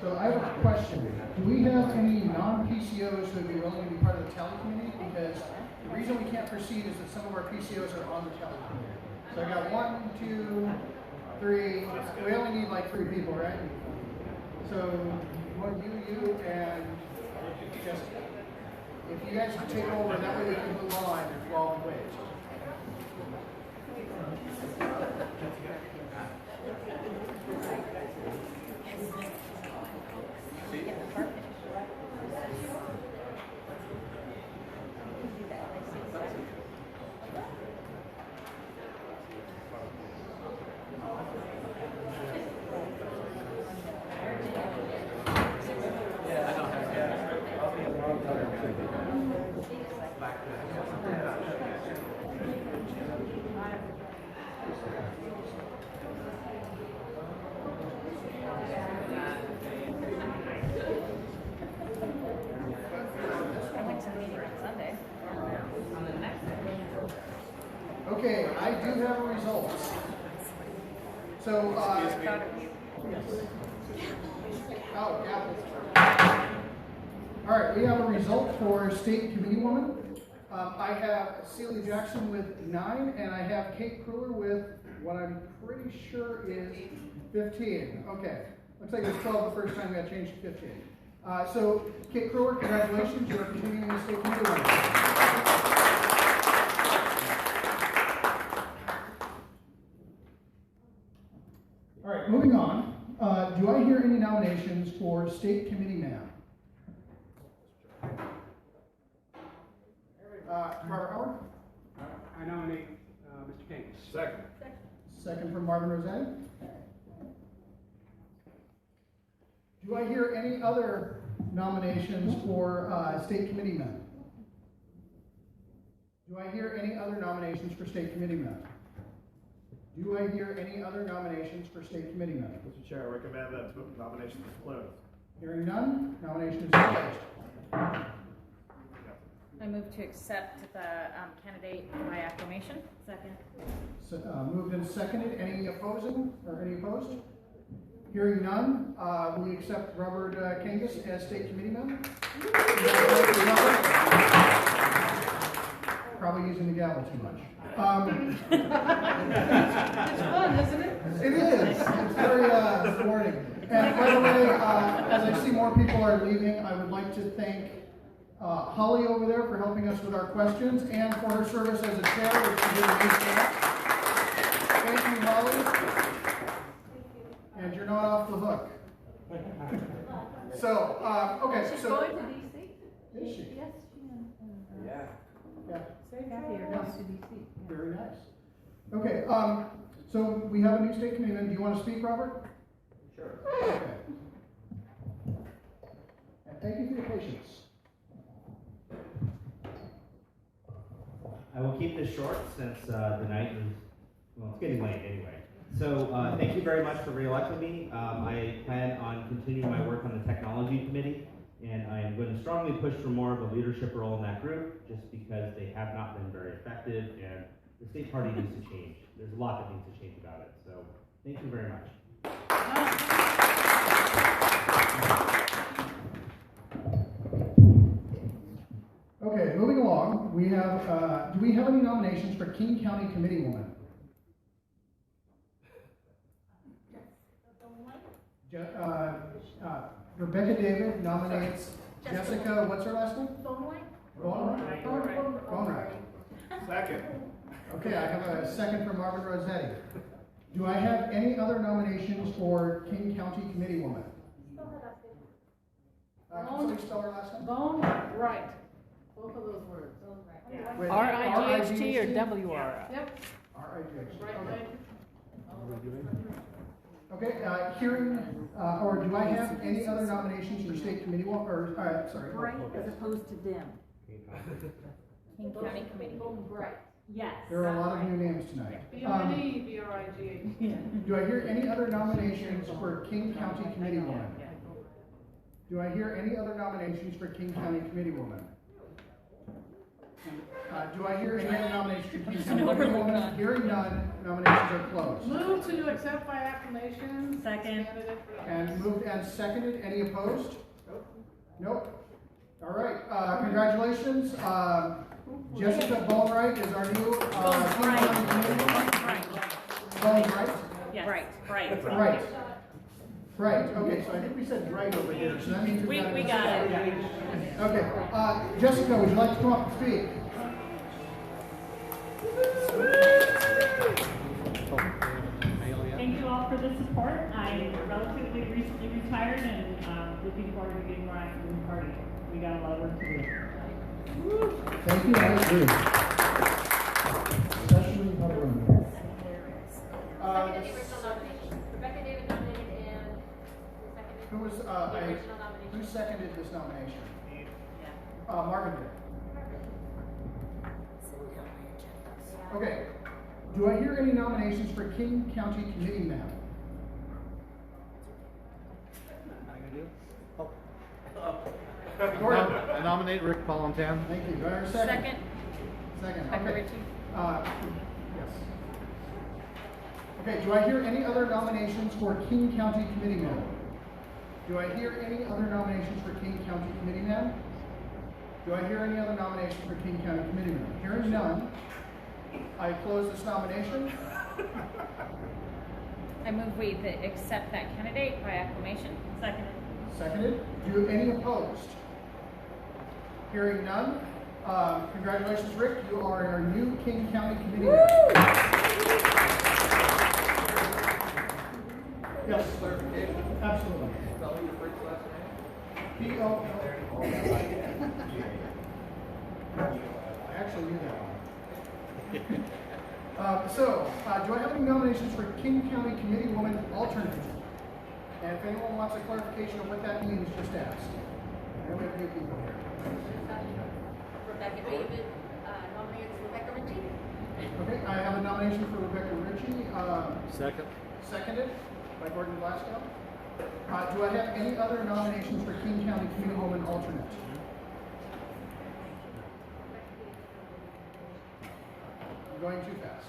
So I have a question. Do we have any non-PCOs who would be willing to be part of the tally committee? Because the reason we can't proceed is that some of our PCOs are on the tally committee. So I got 1, 2, 3. We only need like 3 people, right? So what you and Jessica. If you guys can take over, that way we can move on and fall in ways. Okay, I do have results. So, oh, yeah. All right, we have a result for State Committee Woman. I have Celia Jackson with 9, and I have Kate Kruller with what I'm pretty sure is 15. Okay, looks like it was 12 the first time, we got changed to 15. So, Kate Kruller, congratulations, you are continuing the State Committee Woman. All right, moving on. Do I hear any nominations for State Committee Man? Second. Second from Marvin Rossetti. Do I hear any other nominations for state committee men? Do I hear any other nominations for state committee men? Do I hear any other nominations for state committee men? Mr. Chair, I recommend that nomination is closed. Hearing none, nomination is closed. I move to accept the candidate by acclamation. Second. So, moved and seconded. Any opposing or any opposed? Hearing none, we accept Robert Kangas as state committee member. Probably using the gavel too much. It's fun, isn't it? It is. It's very rewarding. And by the way, as I see more people are leaving, I would like to thank Holly over there for helping us with our questions and for her service as a chair, which she did a nice job. Thank you, Holly. And you're not off the hook. So, okay. She's So, going to DC? is she? Yes, she is. Yeah. Yeah. Kathy are going to DC. Very nice. Okay, so we have a new state committeeman. Do you want to speak, Robert? Sure. Okay. And thank you for your patience. I will keep this short since the night is, well, it's getting late anyway. So thank you very much for re-electing me. I plan on continuing my work on the technology committee, and I am going to strongly push for more of a leadership role in that group, just because they have not been very effective, and the state party needs to change. There's a lot that needs to change about it. So thank you very much. Okay, moving along, we have, do we have any nominations for King County Committee Woman? Rebecca David nominates Jessica, what's her last name? Bonright. Second. Okay, I have a second from Marvin Rossetti. Do I have any other nominations for King County Committee Woman? Can somebody spell her last name? Bonright. Both of those words. Wait, R-I-G-H-T or W-R? Yep. R-I-G-H-T. Right, Okay. right. Okay, hearing, or do I have any other nominations for state committee woman, or, sorry. Bright as opposed to dim. King County Committee. Bright. Yes. There are a lot of new names tonight. B-R-D, B-R-I-G-H-T. Do I hear any other nominations for King County Committee Woman? Do I hear any other nominations for King County Committee Woman? Do I hear any other nominations for King County Committee Woman? Hearing none, nominations are closed. Move to accept by acclamation. Second. And moved and seconded. Any opposed? Nope. All right. Congratulations. Jessica Bonright is our new King County Committee Woman. Bonright. Yes. Right. Right. Okay. So I think we said right over here. So that means We got it. Okay. Jessica, would you like to come up and speak? Thank you all for the support. I relatively recently retired and looking forward to getting right in the party. We got a lot of work to do. Thank you. I agree. Especially in Colorado. Rebecca David nominated and Who was who seconded this nomination? Marvin did. Okay. Do I hear any nominations for King County Committee men? Gordon. I nominate Rick Palantan. Thank you. Do I hear a second? Second. Okay. Rebecca Ritchie. Yes. Okay. Do I hear any other nominations for King County Committee men? Do I hear any other nominations for King County Committee men? Do I hear any other nominations for King County Committee men? Hearing none, I close this nomination. I move we accept that candidate by acclamation. Second. Seconded. Do any opposed? Hearing none. Congratulations, Rick. You are our new King County Committee member. Yes. Clarification? Absolutely. Spelling your first last name? P-O. I actually knew that one. Do I have any nominations for King County Committee Woman Alternate? And if anyone wants a clarification of what that means, just ask. I know we have a few people here. Rebecca David nominates Rebecca Ritchie. Okay, I have a nomination for Rebecca Ritchie. Second. Seconded by Gordon Glasgow. Do I have any other nominations for King County Committee Woman Alternate? I'm going too fast.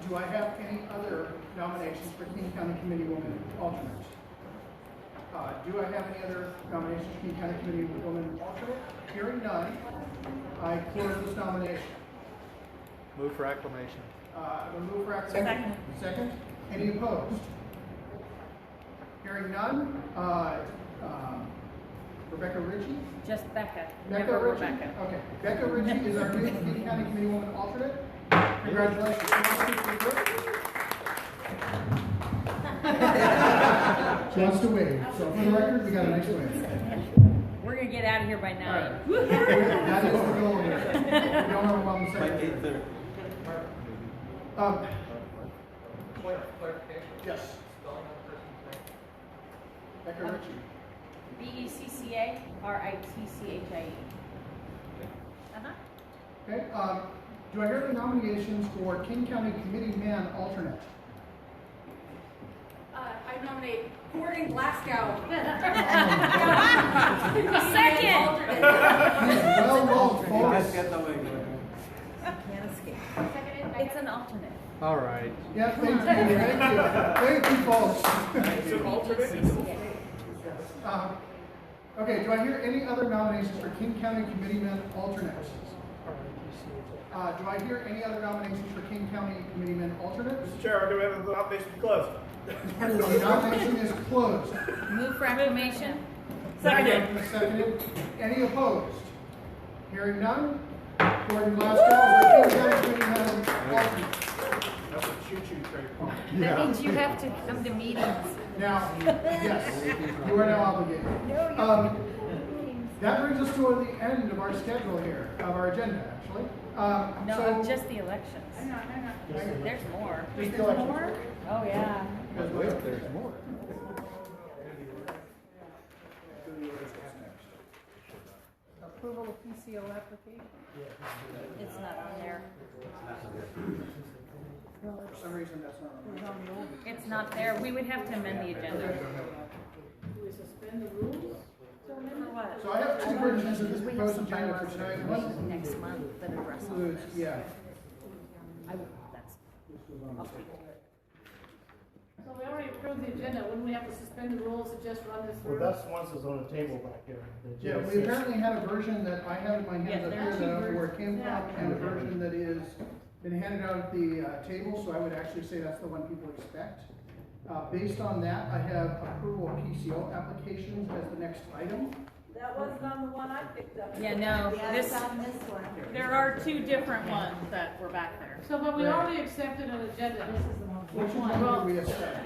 Do I have any other nominations for King County Committee Woman Alternate? Do I have any other nominations for King County Committee Woman Alternate? Hearing none, I close this nomination. Move for acclamation. I'm going to move for acclamation. Second. Any opposed? Hearing none, Rebecca Ritchie? Just Becca, Becca never Ritchie? Rebecca. Okay. Becca Ritchie is our new King County Committee Woman Alternate. Congratulations. She wants to wave. So for the record, we got a nice wave. We're gonna get out of here by 9. That is the goal here. We don't overwhelm the secretary. Clarification. Yes. Spelling of the person's name. Becca Ritchie. BECCA-RITCHIE. Okay. Do I hear any nominations for King County Committee Man Alternate? I nominate Gordon Glasgow. Second. Well, folks. Can't escape. It's an alternate. All right. Yeah, thank you. Thank you, folks. It's an alternate. Okay, do I hear any other nominations for King County Committeeman Alternates? Do I hear any other nominations for King County Committeeman Alternates? Mr. Chair, do we have the nomination closed? The nomination is closed. Move for acclamation. Seconded. Any opposed? Hearing none. Gordon Glasgow is our King County Committeeman Alternate. That's a choo-choo trademark. That means you have to come to meetings. Now, yes, you are now obligated. That brings us to the end of our schedule here, of our agenda, actually. No, just the elections. Hang on. There's more. Just the elections. More? Oh, yeah. There's more. Approval of PCO application? It's not on there. For some reason, that's not on. It's not there. We would have to amend the agenda. Do we suspend the rules? For what? So I have two versions of this proposed agenda for tonight. One Next month that address all includes, this. yeah. I'll speak to it. So we already approved the agenda, wouldn't we have to suspend the rules to just run this Well, through? that's once it's on the table back there. Yeah, we apparently had a version that I have in my hands up there here are that I don't two know where it came versions. from, and a version that is been handed out at the table, so I would actually say that's the one people expect. Based on that, I have approval of PCO applications as the next item. That wasn't on the one I picked up. Yeah, no, Yeah, this, it's on this one. there are two different ones that were back there. So, but we already accepted an agenda, this is the one. Which one did we accept?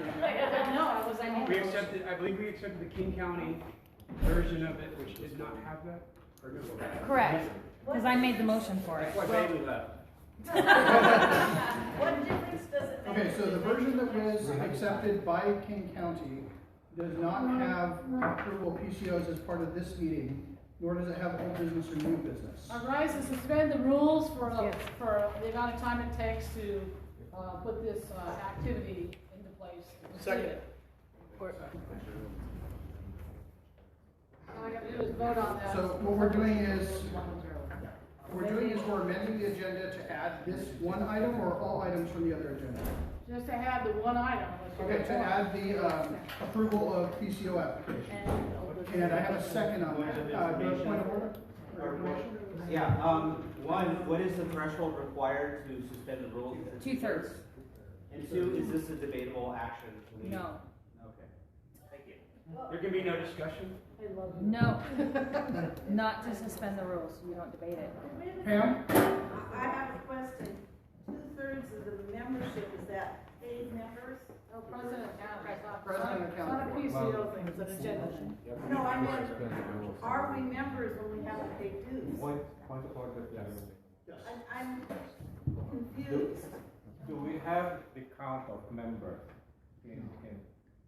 No, I was, I We accepted, I believe we accepted the King County version of it, which did not have that. Or no? Correct, because I made the motion for it. That's why Bailey left. What difference does it make? Okay, so the version that was accepted by King County does not have approval of PCOs as part of this meeting, nor does it have old business or new business. I rise to suspend the rules for the amount of time it takes to put this activity into place. Second. All I gotta do is vote on that. So what we're doing is we're amending the agenda to add this one item or all items from the other agenda. Just to have the one item. Okay, to add the approval of PCO application. And I have a second on that. Do you have a point of order? Or information? Yeah, one, what is the threshold required to suspend the rules? 2/3. And two, is this a debatable action? No. Okay, thank you. There can be no discussion. No, not to suspend the rules. We don't debate it. Pam? I have a question. 2/3 of the membership, is that paid members? No, President of County. President of It's not a County. PCO thing, it's an agenda. No, I meant, are we members when we have to pay dues? Point of order, yes. Yes. I'm confused. Do we have the count of members in?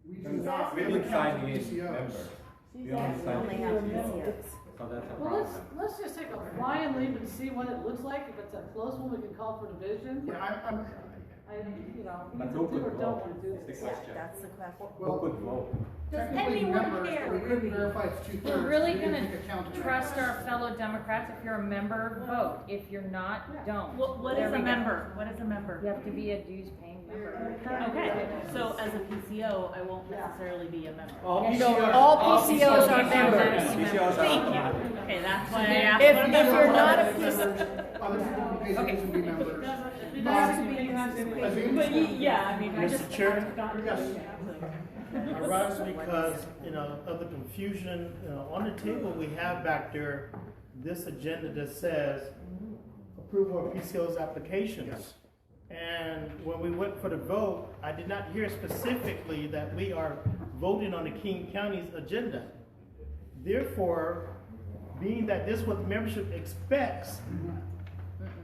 We do not. We have did a count sign of in PCOs. members. She's We only asking sign only in have PCOs. PCOs. So that's a Well, problem. let's just take a flying leap and see what it looks like. If it's a close one, we can call for division. Yeah, I'm, You know, But either who do could or don't vote? want to do Is the this. question. That's the question. Who could vote? Does technically anyone members, care, but we couldn't really? verify it's two-thirds. We're really We didn't gonna take account of that. trust our fellow Democrats. If you're a member, vote. If you're not, don't. What There is we a go. member? What is a member? You have to be a dues paying member. Okay, so as a PCO, I won't necessarily be a member. All PCOs are members. Thank you. Okay, that's why I asked. If what a you're member not was. a PCO. Other people can pay dues and be members. It has to be, but yeah, I mean, I just. Mr. Chair? Yes. I rise because, of the confusion, on the table we have back there, this agenda that says approval of PCO's applications. Yes. And when we went for the vote, I did not hear specifically that we are voting on the King County's agenda. Therefore, being that this is what the membership expects,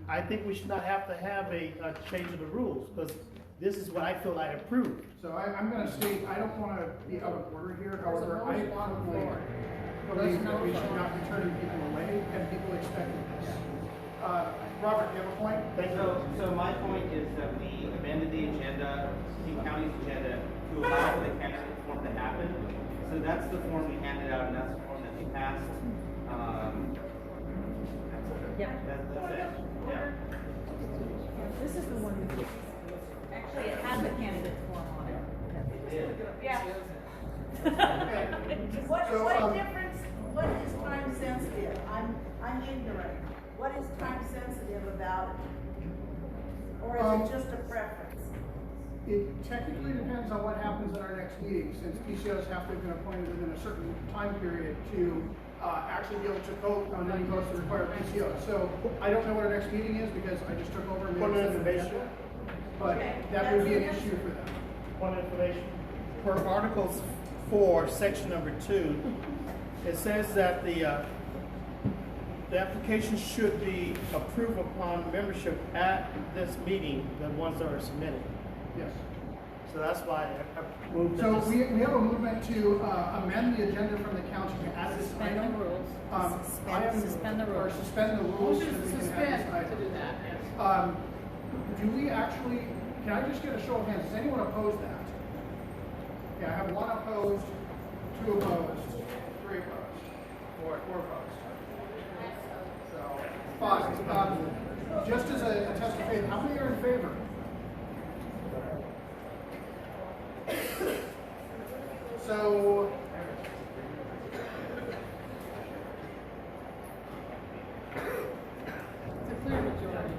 I think we should not have to have a change of the rules, because this is what I feel I approved. So I'm gonna state, I don't wanna be out of order here, however, I firmly believe that we should not be turning people away, and people expected this. Robert, you have a point? So my point is that we amended the agenda, King County's agenda, to allow for the candidate form to happen. So that's the form we handed out, and that's the form that we passed. That's it. Yeah. This is the one that. Actually, it has a candidate form on it. Yeah. What difference, what is time sensitive? I'm ignorant. What is time sensitive about it? Or is it just a preference? It technically depends on what happens at our next meeting, since PCOs have to have been appointed within a certain time period to actually be able to vote on any votes that require PCO. So I don't know what our next meeting is because I just took over and Point of made it information. but that would be an issue for them. Point of information. For Articles 4, Section number 2, it says that the application should be approved upon membership at this meeting, the ones that are submitted. Yes. So that's why I moved. So we have a movement to amend the agenda from the council to add this Suspend item. the rules. Suspend the Or rules. suspend the rules. Motion so to we can add suspend this item. to do that, yes. Do we actually, can I just get a show of hands? Does anyone oppose that? Okay, I have 1 opposed, 2 opposed, 3 opposed, 4 opposed. So, 5. Just as a test of faith, how many are in favor? So, It's a clear majority.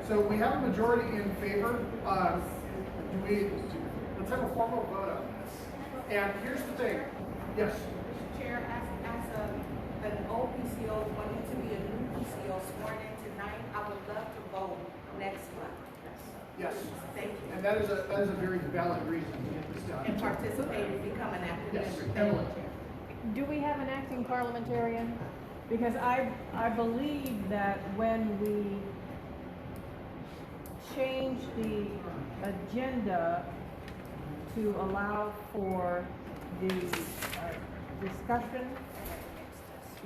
so we have a majority in favor. Let's have a formal vote on this. And here's the thing. Yes. Chair, as an old PCO wanting to be a new PCO sworn in tonight, I would love to vote next month. Yes. Thank you. And that is a very valid reason to get this done. And participate and become an active Yes, member. Emily. Do we have an acting parliamentarian? Because I believe that when we changed the agenda to allow for the discussion,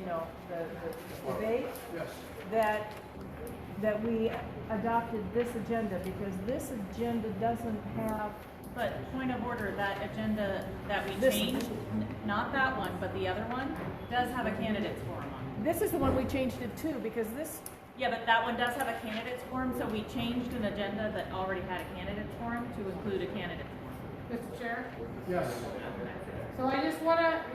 the debate, Yes. that we adopted this agenda, because this agenda doesn't have. But point of order, that agenda that we This- changed, not that one, but the other one, does have a candidates forum on This is the one we changed it to, because this. it. Yeah, but that one does have a candidates forum, so we changed an agenda that already had a candidates forum to include a candidates forum. Mr. Chair? Yes. So I just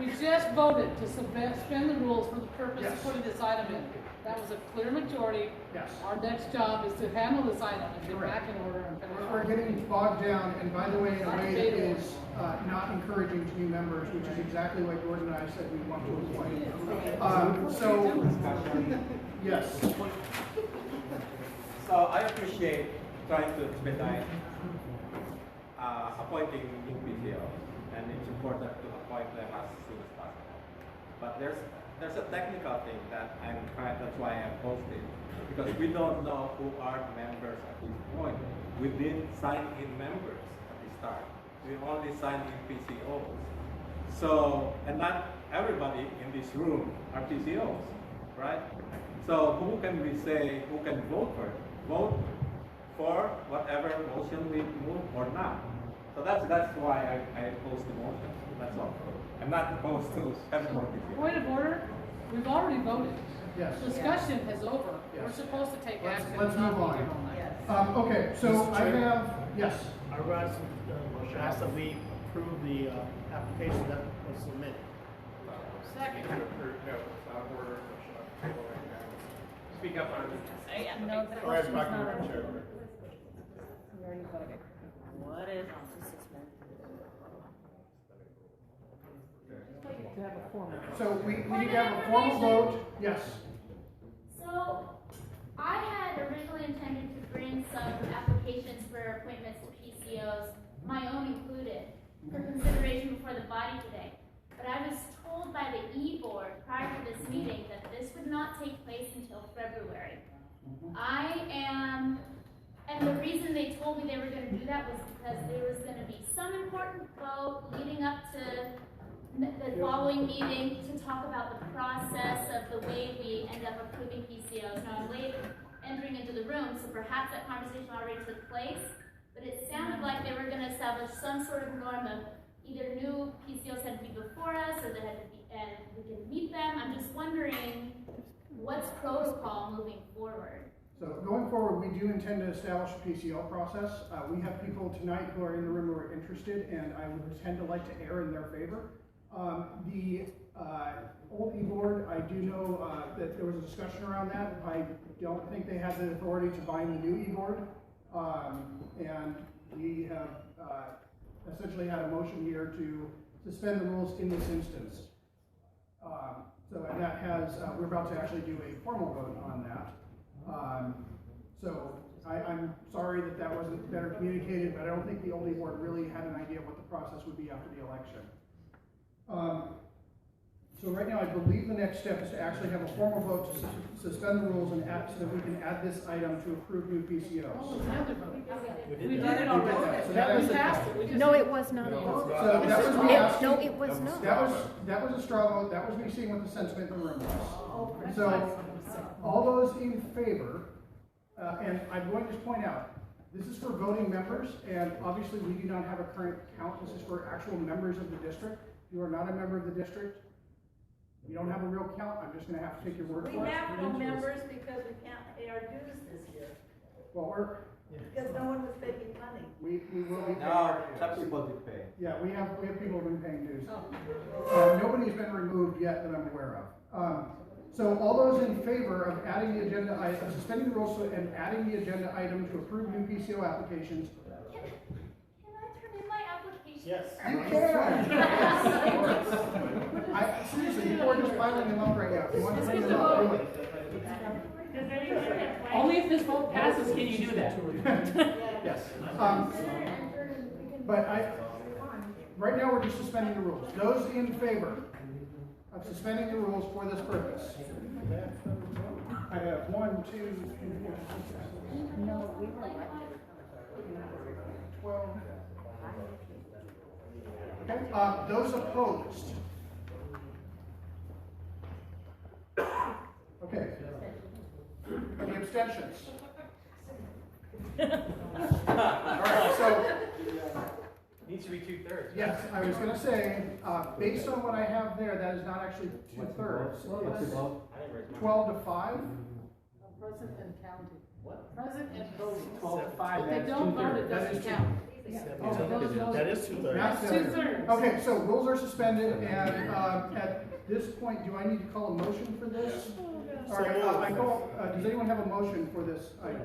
we just voted to suspend the rules for the purpose of putting this item in. That was a clear majority. Yes. Our next job is to handle this item and get back in order and finish. We're getting bogged down, and by the way, in a way that is not encouraging to new members, which is exactly what Gordon and I said we want to avoid. Yes. So I appreciate trying to expedite appointing new PCO, and it's important to appoint them as soon as possible. But there's there's a technical thing that I'm trying, that's why I'm posting, because we don't know who are members at this point. We didn't sign in members at the start. We only signed in PCOs. So, and not everybody in this room are PCOs, right? So who can we say, who can vote for it? Vote for whatever motion we move or not. So that's why I oppose the motion. That's all. I'm not opposed to everyone. Point of order, we've already voted. Yes. Discussion is over. We're Yes. supposed to take Let's- action. let's not move be here on. all night. Okay, so Mr. I Chair? have, yes. I would ask that we approve the application that was submitted. Second. Speak up, Armin. No, the All right, question's back to not the over. chair. We already voted. What is on the suspend? To have a formal. So we need to have a formal vote, yes. So, I had originally intended to bring some applications for appointments to PCOs, my own included, for consideration before the body today. But I was told by the E-Board prior to this meeting that this would not take place until February. And the reason they told me they were going to do that was because there was going to be some important vote leading up to the following meeting to talk about the process of the way we end up approving PCOs. Now, I'm late entering into the room, so perhaps that conversation already took place, but it sounded like they were going to establish some sort of norm of either new PCOs had to be before us or they had to be, and we could meet them. I'm just wondering what's protocol moving forward? So going forward, we do intend to establish a PCL process. We have people tonight who are in the room who are interested, and I would tend to like to err in their favor. The old E-Board, I do know that there was a discussion around that. I don't think they have the authority to bind the new E-Board. And we have essentially had a motion here to suspend the rules in this instance. And that has, we're about to actually do a formal vote on that. I'm sorry that that wasn't better communicated, but I don't think the old E-Board really had an idea of what the process would be after the election. So right now, I believe the next step is to actually have a formal vote to suspend the rules and add, so that we can add this item to approve new PCOs. We did it already. So that was No, it was not. So that was me asking. No, it was not. That was a straw vote. That was me seeing what the sentiment in the room was. So all those in favor, and I'm going to point out, this is for voting members, and obviously we do not have a current count. This is for actual members of the district. If you are not a member of the district, you don't have a real count. I'm just going to have to take your word for it. We have no members because we can't pay our dues this year. Well, Because no one was taking money. we will be paying No, our some dues. people did pay. Yeah, we have people who've been paying dues. Nobody's been removed yet that I'm aware of. So all those in favor of adding the agenda item, suspending the rules and adding the agenda item to approve new PCO applications? Can I turn in my application? Yes. You can. Seriously, people are just piling them up right now. If you want to bring them up, do it. Only if this vote passes can you do that. Yes. But right now we're just suspending the rules. Those in favor of suspending the rules for this purpose? I have 1, 2, 3, 4, 5, 6, 7, 8, 12. Okay. Those opposed? Okay. Any abstentions? All right, so Needs to be 2/3. yes, I was going to say, based on what I have there, that is not actually 2/3. It's 12 to 5. Present and counting. What? Present and voting. 12 to 5, If they that's don't vote, 2/3. it That doesn't is count. That is 2/3. That's That's 2/3. Okay, so rules are suspended, and at this point, do I need to call a motion for this? All right, does anyone have a motion for this item?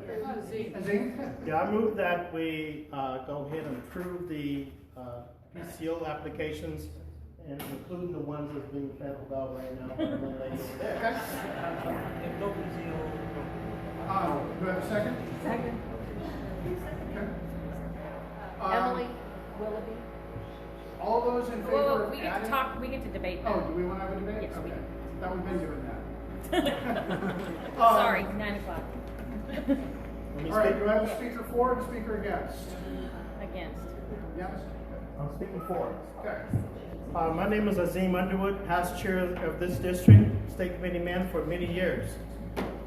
Azim? Yeah, I move that we go ahead and approve the PCO applications, and including the ones that's being filled out right now. from the lady over there. Okay. No PCO. Do I have a second? Second. Okay. Emily Willoughby. All those in favor Well, of we get to adding- talk, we get to debate Oh, that. do we want to have a debate? Yes, we Okay. do. Thought we've been doing that. Sorry, 9 o'clock. All right, do I have a speaker for and a speaker against? Against. Yes? I'm speaking for. Okay. My name is Azim Underwood, past chair of this district, state committee man for many years.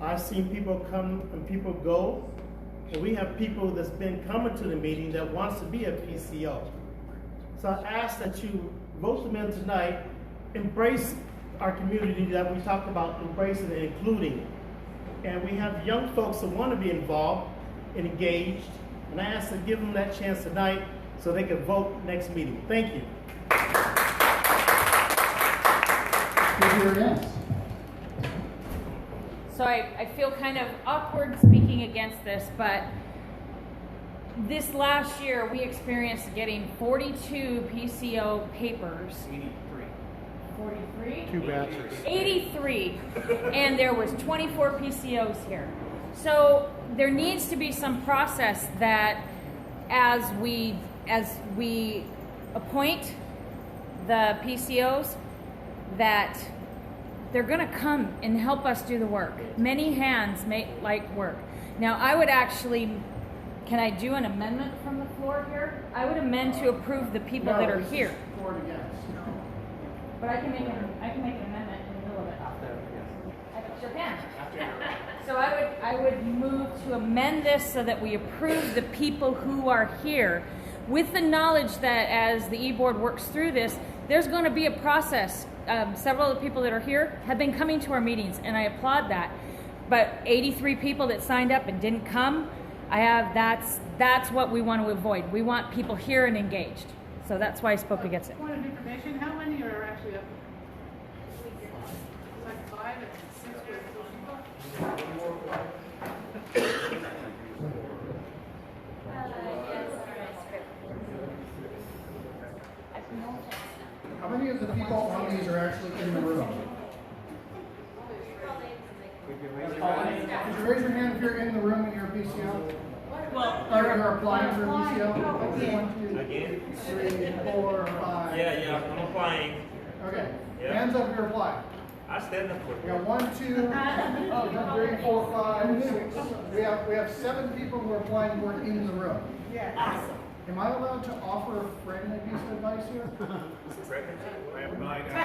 I've seen people come and people go, and we have people that's been coming to the meeting that wants to be a PCO. So I ask that you vote them in tonight, embrace our community that we talked about embracing and including. And we have young folks that want to be involved and engaged, and I ask to give them that chance tonight so they can vote next meeting. Thank you. So I feel kind of awkward speaking against this, but this last year we experienced getting 42 PCO papers. 43? 2 batches. 83, and there was 24 PCOs here. So there needs to be some process that as we appoint the PCOs, that they're going to come and help us do the work. Many hands make light work. Now I would actually, can I do an amendment from the floor here? I would amend to approve the people that are here. For and against. But I can make an amendment in the middle of it. I sure can. So I would move to amend this so that we approve the people who are here, with the knowledge that as the e-board works through this, there's going to be a process. Several of the people that are here have been coming to our meetings, and I applaud that. But 83 people that signed up and didn't come, that's what we want to avoid. We want people here and engaged. So that's why I spoke against it. Point of information, how many are actually up? Like 5 and 6 with How many of the people on these are actually in the room? Could you raise your hand if you're in the room and you're a PCO? Well, you're applying for a PCO? Again. 1, 2, 3, 4, 5. Yeah, I'm applying. Okay. Yeah. Hands up if you're applying. I stand up for it. We got 1, 2, 3, 4, 5, 6. We have 7 people who are applying for it in the room. Yeah. Awesome. Am I allowed to offer a friend a piece of advice here?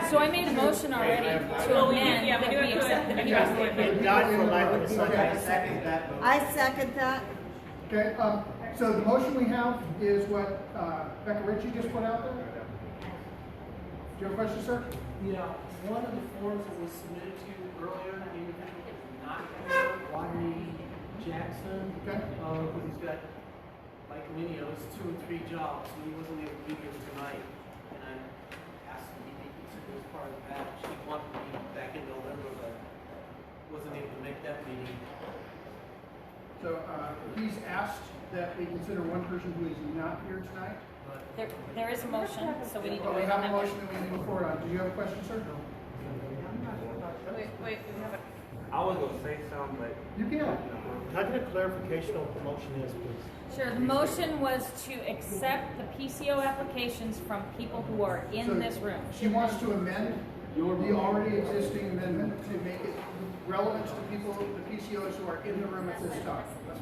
So I made a motion already to amend that we accept the PCO. I second that. Okay, so the motion we have is what Becca Ritchie just put out there. Do you have a question, sir? Yeah, one of the forms that was submitted to you earlier, the individual is not here, Rodney Jackson. Okay. Because he's got, like many of us, 2 or 3 jobs, and he wasn't able to be here tonight. And I asked him if he could consider as part of the batch. He wanted to be back in November, but wasn't able to make that meeting. So he's asked that we consider one person who is not here tonight. There is a motion, so we need to We wait have on a that. motion that we need to move forward on. Do you have a question, sir? Wait, we have a. I was going to say something, but... You can. Can I get a clarification on what the motion is, please? Sure, the motion was to accept the PCO applications from people who are in So this room. She wants to amend the already existing amendment to make it relevant to the people, the PCOs who are in the room at this time. That's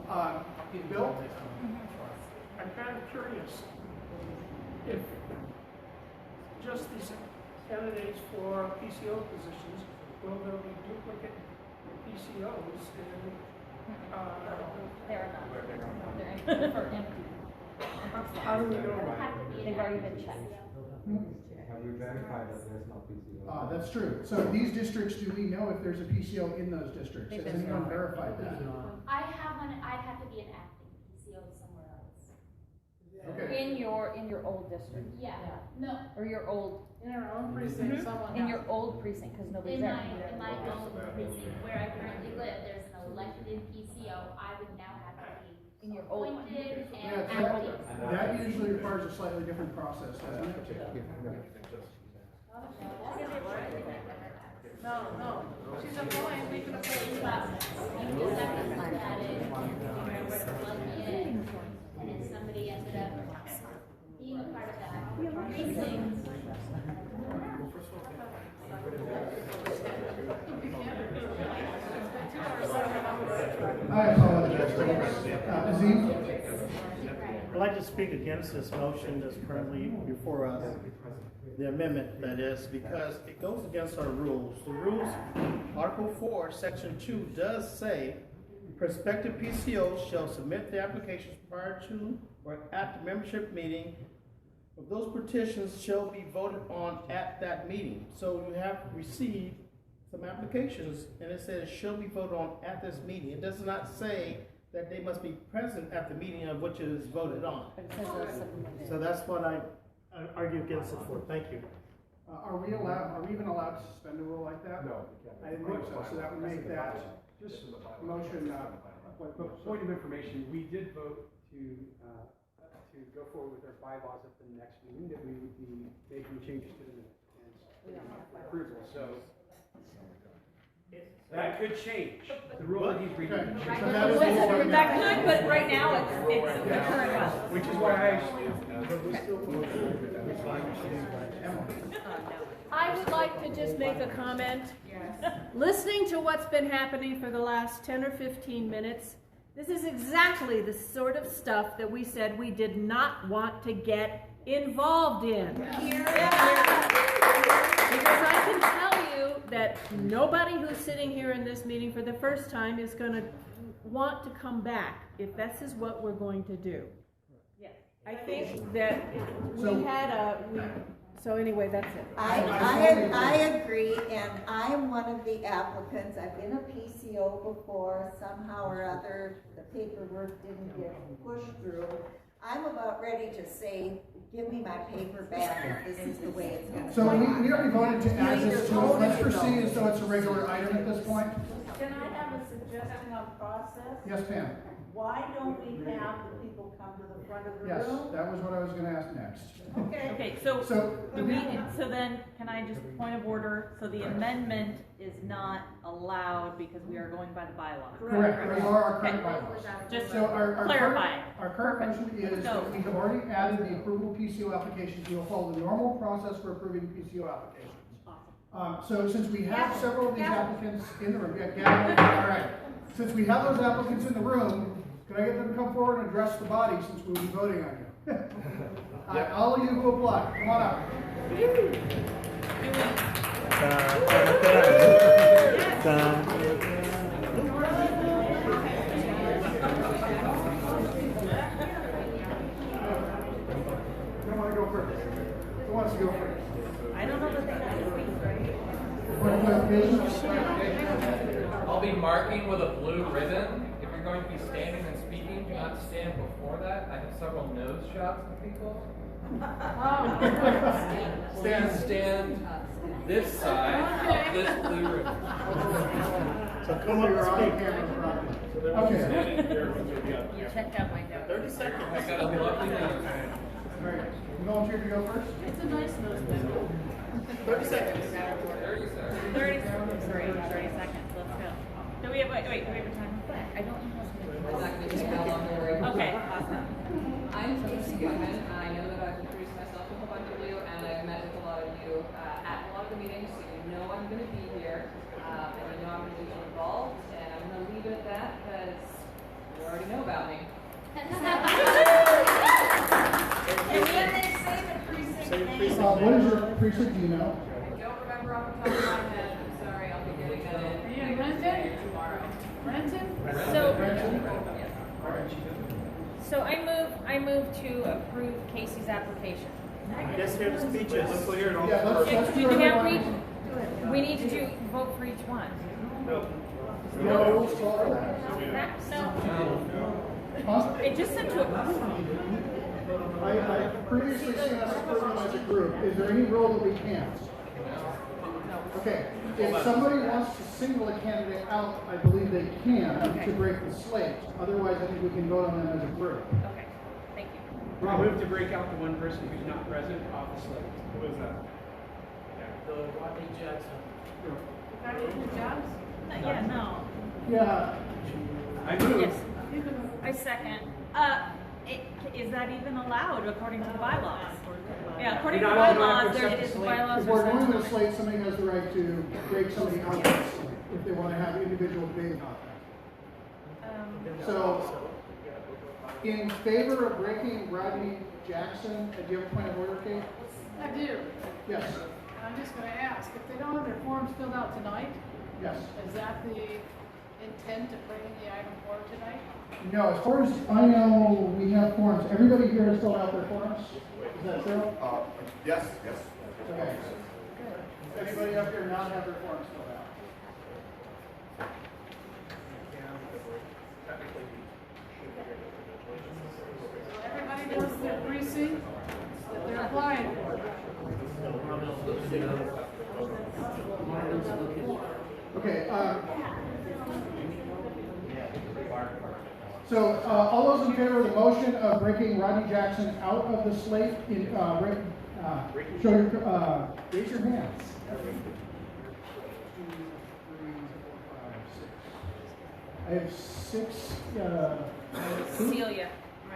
fine. Bill? I'm kind of curious if just these candidates for PCO positions, will there be duplicate PCOs and They're not. They're for empty. How do we know that? They've already been checked. Have we verified that there's no PCO? That's true. So these districts, do we know if there's a PCO in those districts? Has anyone verified that? I have one, I'd have to be an acting PCO somewhere else. Okay. In your old district. Yeah, no, Or your old. In our own precinct, someone In has- your old precinct, because nobody's in there. my own precinct where I currently live, there's an elected PCO, I would now have to be In your old one. appointed and Yeah, acting. that usually requires a slightly different process, doesn't it? No. She's applying, we can apply. You just have to look at it, plug in, and then somebody ended up being a part of that precinct. I apologize. Azim? I'd like to speak against this motion that's currently before us, the amendment that is, because it goes against our rules. The rules, Article 4, Section 2 does say, prospective PCOs shall submit the applications prior to or at the membership meeting. Of those petitions shall be voted on at that meeting. So you have received some applications, and it says shall be voted on at this meeting. It does not say that they must be present at the meeting of which it is voted on. So that's what I argue against it for. Thank you. Are we even allowed to suspend a rule like that? No. I didn't think so, so that would make that Just motion, but point of information, we did vote to go forward with our bylaws at the next meeting, that we would be making changes to them and approval, so that could change, the rule that he's reading. That could, but right now it's the current one. Which is why I would like to just make a comment. Listening to what's been happening for the last 10 or 15 minutes, this is exactly the sort of stuff that we said we did not want to get involved in. Because I can tell you that nobody who's sitting here in this meeting for the first time is going to want to come back if this is what we're going to do. I think that so anyway, that's it. I agree, and I am one of the applicants. I've been a PCO before. Somehow or other, the paperwork didn't get pushed through. I'm about ready to say, give me my paper back if this is the way it's going to be. So we already voted to add this to it. Let's proceed as though it's a regular item at this point. Can I have a suggestion on process? Yes, Pam. Why don't we have the people come to the front of the Yes, room? that was what I was going to ask next. Okay, so then, can I just, point of order, so the amendment is not allowed because we are going by the bylaws? Correct, those are our current Okay. bylaws. Just So our clarifying. Our current motion is that we have already added the approval PCO applications. We will follow the normal process for approving PCO applications. So since we have several of these applicants in the room, Gavin, all right. Since we have those applicants in the room, can I get them to come forward and address the body since we'll be voting on you? All of you who apply, come on up. Who wants to go first? Who wants to go first? I don't know that they have to speak, right? Point of clarification? I'll be marking with a blue ribbon. If you're going to be standing and speaking, do not stand before that. I have several nose shots of people. Please stand this side of this blue ribbon. So come up and speak. Okay. You checked out my notes. 30 seconds. I got a lovely nose. All right. You volunteer to go first? It's a nice nose. 30 seconds. 30 seconds. 30 seconds, let's go. Do we have, wait, do we have a time? I don't know what's Okay, awesome. I'm Casey Goodman. I know that I've introduced myself to a whole bunch of you, and I've met with a lot of you at a lot of the meetings, so you know I'm going to be here, and you know I'm going to be involved, and I'm going to leave it at that because you already know about me. And when they say the precinct name. What is your precinct, do you know? I don't remember off the top of my head. I'm sorry, I'll be getting that in. Are you in Renton? Tomorrow. Renton? So I move to approve Casey's application. Let's hear the speeches. Yeah, let's do You it. can't read, we need to vote for each one. No. No. It just said to approve. I previously seen us approving as a group. Is there any rule that we can't? Okay, if somebody wants to single a candidate out, I believe they can to break the slate. Otherwise, I think we can vote on them as a group. Okay, thank you. Well, we have to break out the one person who's not present off the slate. Who is that? The Rodney Jackson. Yeah, no. Yeah. I move. Yes. I second. Is that even allowed according to the bylaws? Yeah, according to the bylaws, it is bylaws. If we're going to the slate, somebody has the right to break somebody out of the slate if they want to have individual debating on that. So, in favor of breaking Rodney Jackson, do you have a point of order, Kate? I do. Yes. And I'm just gonna ask, if they don't have their forms filled out tonight, Yes. is that the intent of bringing the item forward tonight? No, as far as I know, we have forms. Everybody here has filled out their forms? Is that true? Yes. Okay. Does anybody up here not have their forms filled out? So everybody knows their precinct that they're applying for. Okay, so all those in favor of the motion of breaking Rodney Jackson out of the slate, raise your hands. 1, 2, 3, 4, 5, 6. I have 6. Celia.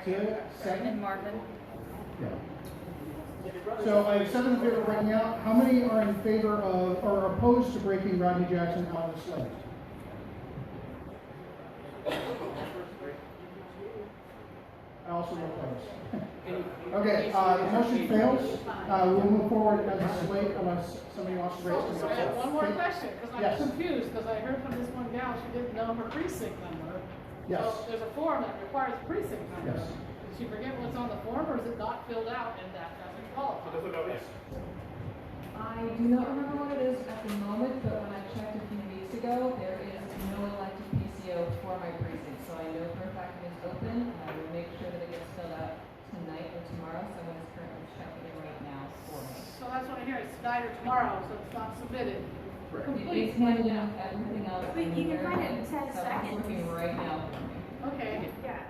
Celia, second. And Marvin. Yeah. So I have 7 in favor of breaking out. How many are in favor of or opposed to breaking Rodney Jackson out of the slate? I also oppose. Okay, the motion fails. We'll move forward as a slate unless somebody wants to raise So I have one more question, because I'm Yes. confused, because I heard from this one gal, she didn't know her precinct number. Yes. So there's a form that requires a precinct number. Yes. Did she forget what's on the form, or is it not filled out and that doesn't qualify? I do not remember what it is at the moment, but when I checked a few weeks ago, there is no elected PCO for my precinct. So I know for a fact it is open, and I will make sure that it gets filled out tonight or tomorrow. Someone is currently checking it right now for me. So that's what I hear, it's tonight or tomorrow, so it's not submitted. It Complete. is handling everything else. But you can find it in 10 So it's seconds. working right now for me. Okay. Yeah,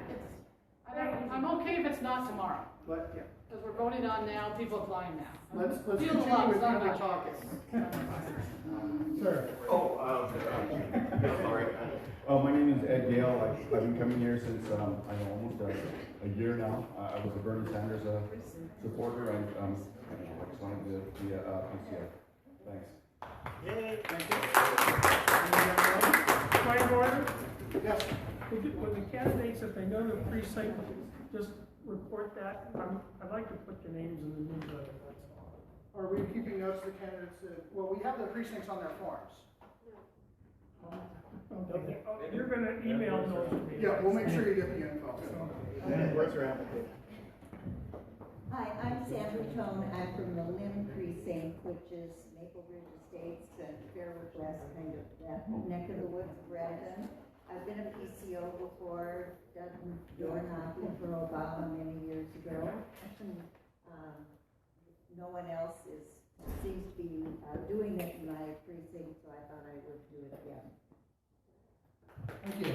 I'm okay if it's not tomorrow, But, yeah. because we're voting on now, people applying now. Let's Feel the continue love, with it's not people about talking. you. Sir. Sorry. My name is Ed Gale. I've been coming here since I know almost a year now. I was a Bernie Sanders supporter, and I just wanted to be a PCO. Thanks. Yay. Thank Point of order? you. Yes. When the candidates, if they know the precinct, just report that. I'd like to put the names in the newsletter, that's all. Are we keeping notes of the candidates? Well, we have the precincts on their forms. Okay. You're gonna email those to me. Yeah, we'll make sure you get the info. Where's your application? Hi, I'm Sandra Tone. I'm from the Lim Precinct, which is Maple Ridge Estates and Fairwood West, kind of that neck of the woods of Brandon. I've been a PCO before, done door knocking for Obama many years ago. No one else seems to be doing it in my precinct, so I thought I would do it again. Thank you.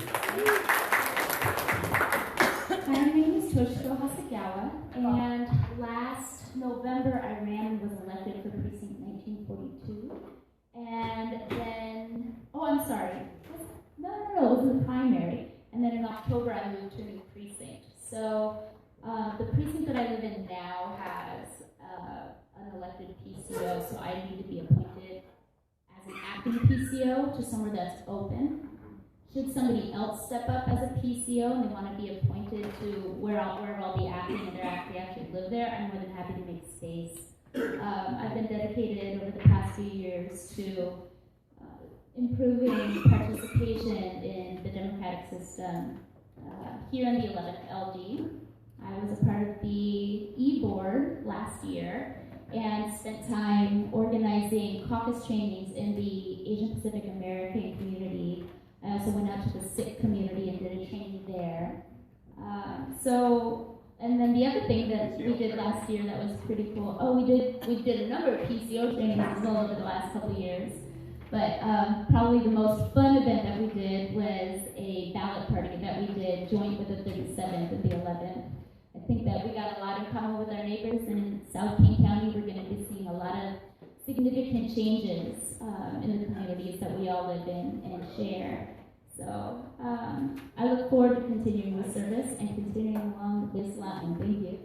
My name is Toshiko Hasagawa, and last November I ran and was elected for precinct 1942. And then, I'm sorry. No, it was in the primary. And then in October I moved to a new precinct. So the precinct that I live in now has an elected PCO, so I need to be appointed as an acting PCO to somewhere that's open. Should somebody else step up as a PCO and they want to be appointed to where I'll be acting and they actually live there, I'm more than happy to make space. I've been dedicated over the past few years to improving participation in the democratic system here in the 11th LD. I was a part of the E-Board last year and spent time organizing caucus trainings in the Asian Pacific American community. I also went out to the Sikh community and did a training there. And then the other thing that we did last year that was pretty cool, we did a number of PCO trainings as well over the last couple of years. But probably the most fun event that we did was a ballot party that we did joint with the 37th and the 11th. I think that we got a lot in common with our neighbors, and in South King County we're going to be seeing a lot of significant changes in the communities that we all live in and share. So I look forward to continuing the service and continuing along this line. Thank you.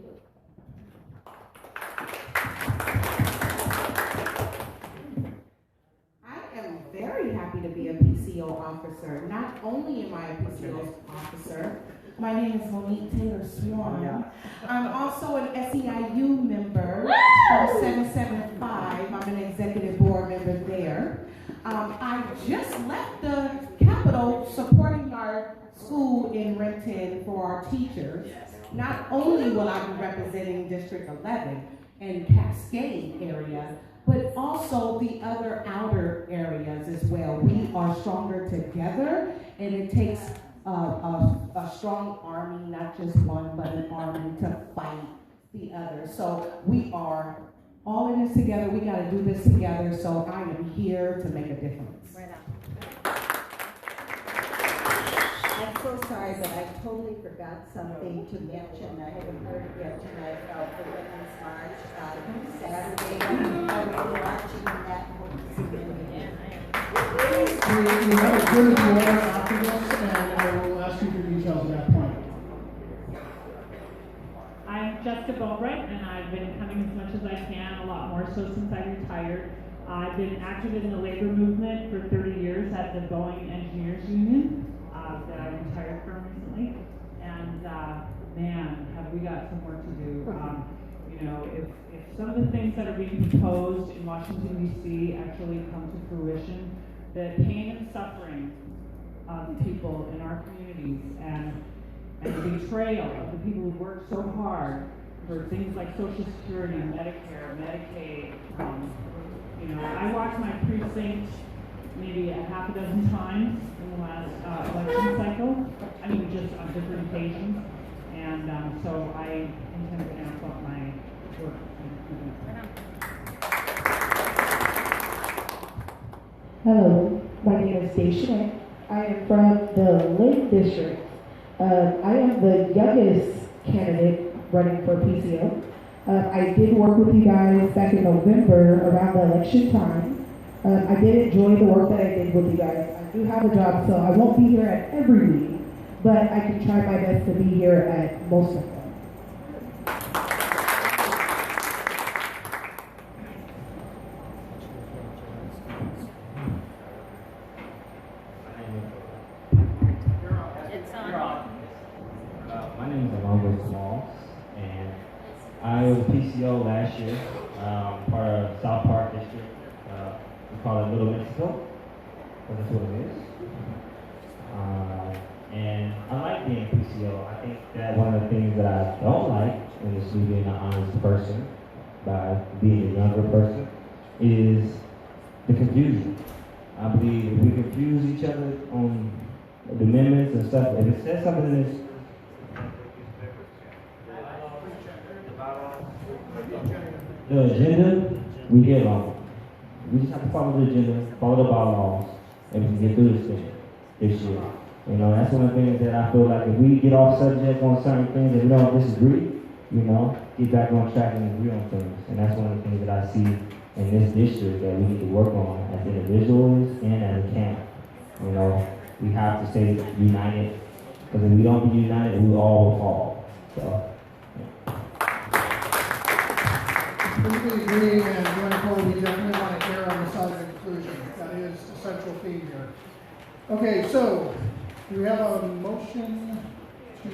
I am very very happy to be a PCO officer. Not only am I a PCO officer, my name is Monique Taylor Swan. I'm also an SEIU member from 775. I'm an executive board member there. I just left the Capitol supporting our school in Renton for our teachers. Not only will I be representing District 11 and Cascade area, but also the other outer areas as well. We are stronger together, and it takes a strong army, not just one, but an army to fight the other. So we are all in this together. We got to do this together. So I am here to make a difference. Right on. I'm so sorry, but I totally forgot something to mention. I haven't heard it yet tonight about the Women's March Saturday. Are we watching that? We have a good order after this, and I will ask you for details at that point. I'm Jessica Bobright, and I've been coming as much as I can, a lot more so since I retired. I've been active in the labor movement for 30 years at the Boeing Engineers Union that I retired from recently. And man, have we got some work to do. You know, if some of the things that are being proposed in Washington, D.C. actually come to fruition, the pain and suffering of people in our communities and the betrayal of the people who work so hard for things like Social Security, Medicare, Medicaid. You know, I walked my precinct maybe a half a dozen times in the last election cycle. I mean, just on different occasions. And so I intend to amp up my work. Hello, my name is Daisha. I am from the Lake District. I am the youngest candidate running for PCO. I did work with you guys back in November around the election time. I did enjoy the work that I did with you guys. I do have a job, so I won't be here at every meeting, but I can try my best to be here at most of them. My name is Alonzo Smalls, and I was a PCO last year, part of South Park District. We call it Little Mexico, because that's what it is. And I like being PCO. I think that one of the things that I don't like in this me being an honest person, by being a younger person, is the confusion. I believe if we confuse each other on the amendments and stuff, if it says something in this, the agenda, we get along. We just have to follow the agenda, follow the bylaws, and we can get through this thing this year. You know, that's one of the things that I feel like if we get off subject on certain things and we don't disagree, you know, get back on track and agree on things. And that's one of the things that I see in this district that we need to work on as individuals and as a camp. You know, we have to stay united, because if we don't be united, we all will fall. So. Completely agree, and going forward, we definitely want to err on the side of inclusion. That is the central theme here. Okay, so do we have a motion to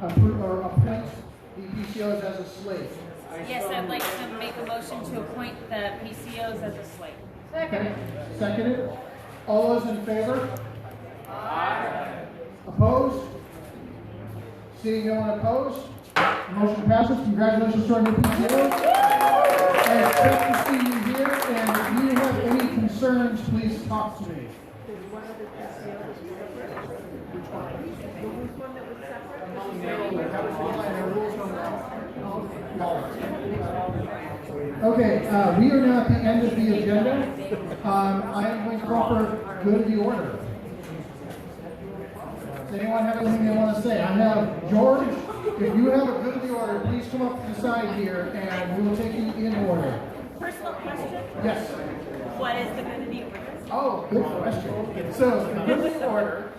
approve or appoint the PCOs as a slate? Yes, I'd like to make a motion to appoint the PCOs as a slate. Okay. Seconded. All those in favor? Aye. Opposed? Seeing no one opposed? Motion passes. Congratulations to our new PCO. And it's great to see you here. And if you have any concerns, please talk to me. Okay, we are now at the end of the agenda. I am going to call for good of the order. Does anyone have anything they want to say? I have George. If you have a good of the order, please come up to the side here and we will take you in order. Personal question? Yes. What is the good of the order? Oh, good question. So, the good of the order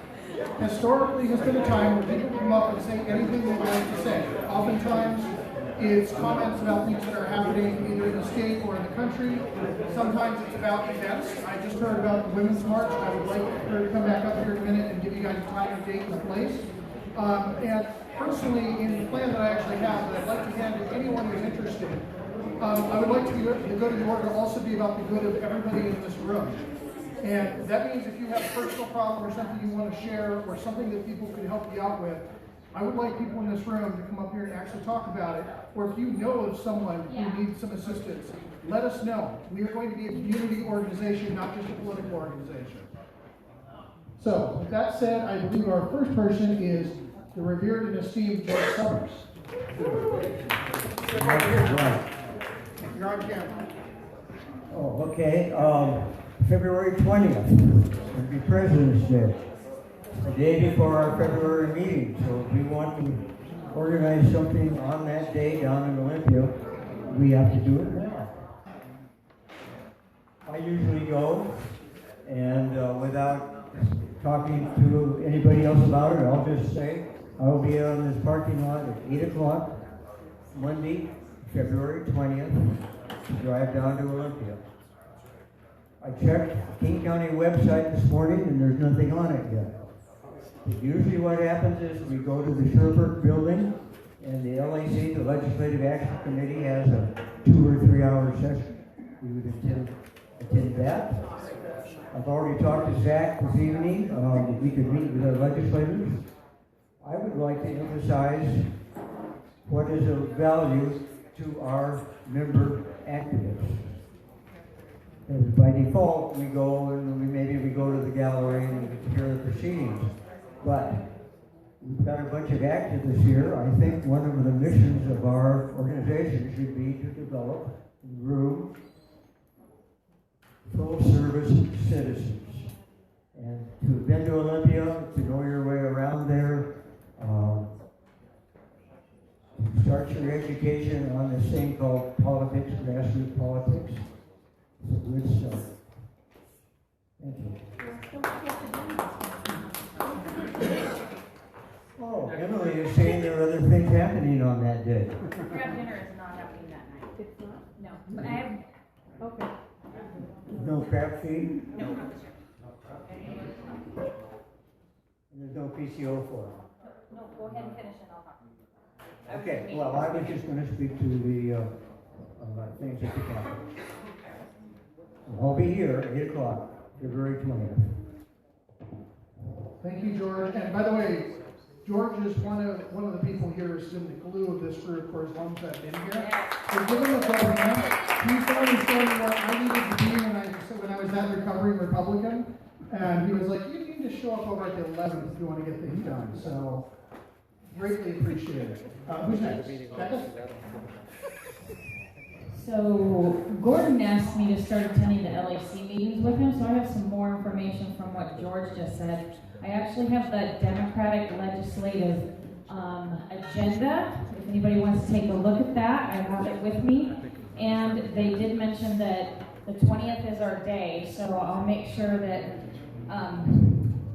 historically has been a time where people come up and say anything they'd like to say. Oftentimes, It's comments about things that are happening either in the state or in the country. Sometimes it's about events. I just heard about the Women's March. I would like her to come back up here in a minute and give you guys a time and date and place. And personally, in the plan that I actually have, that I'd like to hand to anyone who's interested, I would like to go to the order to also be about the good of everybody in this room. And that means if you have a personal problem or something you want to share or something that people could help you out with, I would like people in this room to come up here and actually talk about it. Or if you know of someone who needs some assistance, let us know. We are going to be a community organization, not just a political organization. So, with that said, I believe our first person is the revered and esteemed George Summers. You're on camera. Oh, okay. February 20th will be President's Day, the day before our February meeting. So if we want to organize something on that day down in Olympia, we have to do it now. I usually go, and without talking to anybody else about it, I'll just say I will be on this parking lot at 8 o'clock Monday, February 20th, to drive down to Olympia. I checked the King County website this morning and there's nothing on it yet. But usually what happens is we go to the Sherbrooke building and the LAC, the Legislative Action Committee, has a 2 or 3 hour session. We would attend that. I've already talked to Zach this evening. We could meet with our legislators. I would like to emphasize what is of value to our member activists. And by default, we go and maybe we go to the gallery and hear the proceedings. But we've got a bunch of activists here. I think one of the missions of our organization should be to develop and groom full-service citizens. And to have been to Olympia, to know your way around there, start your education on this thing called politics, grassroots politics. It's a good start. Thank you. Oh, Emily is saying there are other things happening on that day. Crab dinner is not happening that night. It's not? No. But I have. Okay. No crab feed? No. And there's no PCO for it. No, go ahead and finish and I'll talk. Okay, well, I was just going to speak to the things at the Capitol. I'll be here at 8 o'clock, February 20th. Thank you, George. And by the way, George is one of the people here who's been the glue of this group for as long as I've been here. So give him a big hand. He's the one who showed me what I needed to be when I was that recovering Republican. And he was like, you need to show up over at the 11th if you want to get things done. So greatly appreciated. Who's next? Becca? So Gordon asked me to start attending the LAC meetings with him, so I have some more information from what George just said. I actually have the Democratic legislative agenda. If anybody wants to take a look at that, I have it with me. And they did mention that the 20th is our day, so I'll make sure that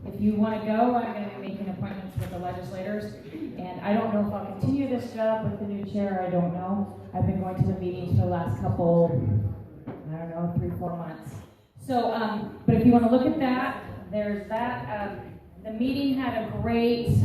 if you want to go, I'm going to be making appointments with the legislators. And I don't know if I'll continue this job with the new chair, I don't know. I've been going to the meetings for the last couple, 3-4 months. So, but if you want to look at that, there's that. The meeting had a great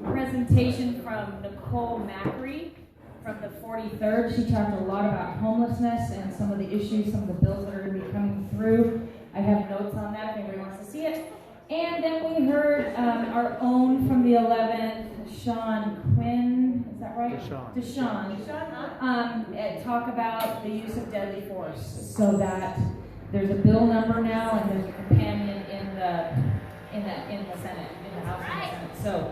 presentation from Nicole Macri from the 43rd. She talked a lot about homelessness and some of the issues, some of the bills that are going to be coming through. I have notes on that if anybody wants to see it. And then we heard our own from the 11th, Sean Quinn, is that right? Deshaun. Talk about the use of deadly force. So that there's a bill number now and there's a companion in the Senate, in the House and the Senate.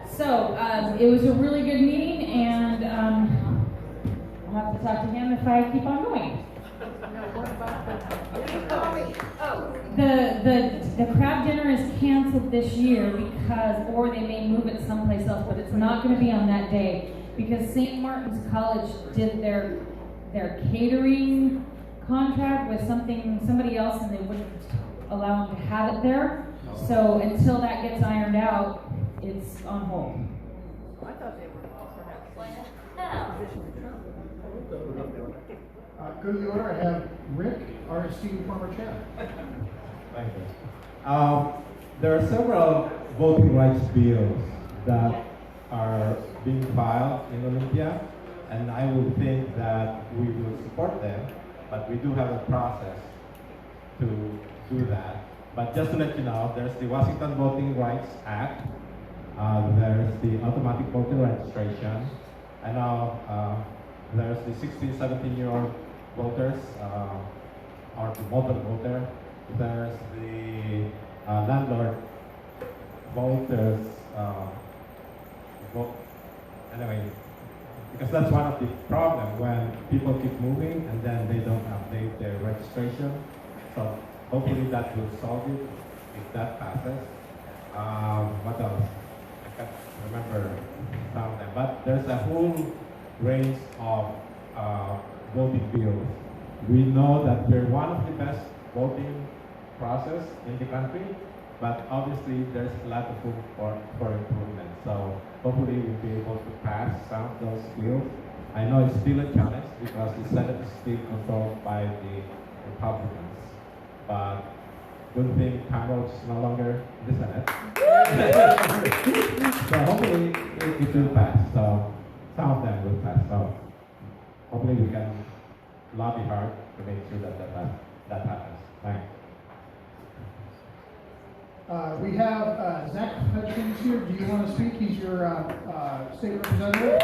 So it was a really good meeting, and I'll have to talk to him if I keep on going. The crab dinner is canceled this year or they may move it someplace else, but it's not going to be on that day because St. Martin's College did their catering contract with somebody else, and they wouldn't allow them to have it there. So until that gets ironed out, it's on hold. I thought they were also having Go to the order. I have Rick, our esteemed former chair. Thank you. There are several voting rights bills that are being filed in Olympia, and I would think that we will support them, but we do have a process to do that. But just to let you know, there's the Washington Voting Rights Act, there's the automatic voter registration, I know there's the 16, 17-year-old voters, or the motor voter, there's the landlord voters vote. Anyway, because that's one of the problems when people keep moving and then they don't update their registration. So hopefully that will solve it if that passes. What else? I can't remember some of them, but there's a whole range of voting bills. We know that we're one of the best voting process in the country, but obviously there's a lot of room for improvement. So hopefully we'll be able to pass some of those bills. I know it's still a challenge because the Senate is still controlled by the Republicans, but good thing Congress is no longer in the Senate. So hopefully it will pass. So some of them will pass. So hopefully we can lobby hard to make sure that happens. Thanks. We have Zach Hutchins here. Do you want to speak? He's your state representative.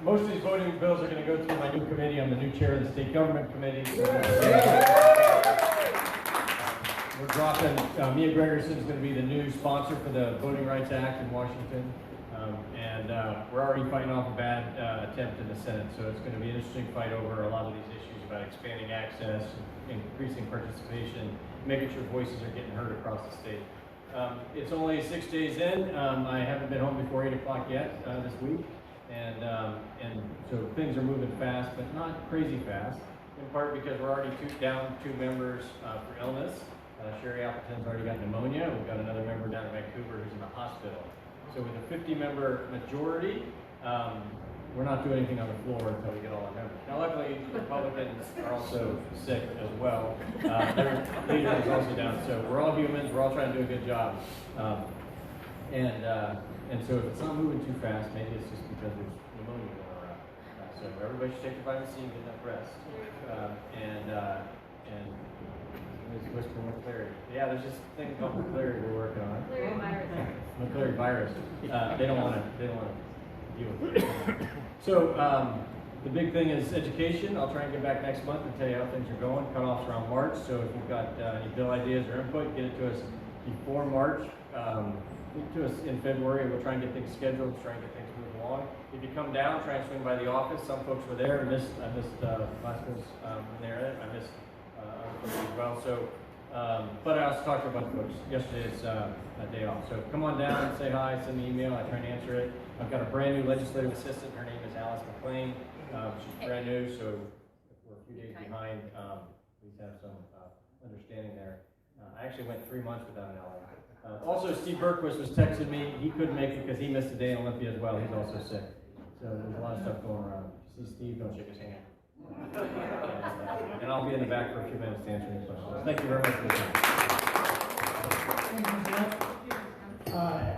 Most of these voting bills are going to go through my new committee. I'm the new chair of the state government committee. So we're dropping, Mia Gregerson is going to be the new sponsor for the Voting Rights Act in Washington. We're already fighting off a bad attempt in the Senate, so it's going to be an interesting fight over a lot of these issues about expanding access, increasing participation, making sure voices are getting heard across the state. It's only 6 days in. I haven't been home before 8 o'clock yet this week, and so things are moving fast, but not crazy fast, in part because we're already down 2 members for illness. Sherry Appleton's already got pneumonia. We've got another member down in Vancouver who's in the hospital. So with a 50-member majority, we're not doing anything on the floor until we get all our members. Now, luckily, Republicans are also sick as well. Their leader is also down. So we're all humans. We're all trying to do a good job. And so if it's not moving too fast, maybe it's just because there's pneumonia going around. So everybody should take your vitamin C and get enough rest. And whisper McCleary. Yeah, there's this thing called McCleary we're working on. McCleary virus. They don't want to deal with it. So the big thing is education. I'll try and get back next month and tell you how things are going. Cutoffs around March, so if you've got any bill ideas or input, get it to us before March. Get it to us in February. We'll try and get things scheduled, try and get things moving along. If you come down, try and swing by the office. Some folks were there. I missed Glasgow's there. I missed as well. So, but I also talked to a bunch of folks. Yesterday's a day off. So come on down, say hi, send me an email. I try and answer it. I've got a brand new legislative assistant. Her name is Alice McLean. She's brand new, so if we're a few days behind, please have some understanding there. I actually went 3 months without an LA. Also, Steve Berquist was texting me. He couldn't make it because he missed a day in Olympia as well. He's also sick. So there's a lot of stuff going around. If you see Steve, don't shake his hand. And I'll be in the back for a few minutes to answer any questions. Thank you very much for your time.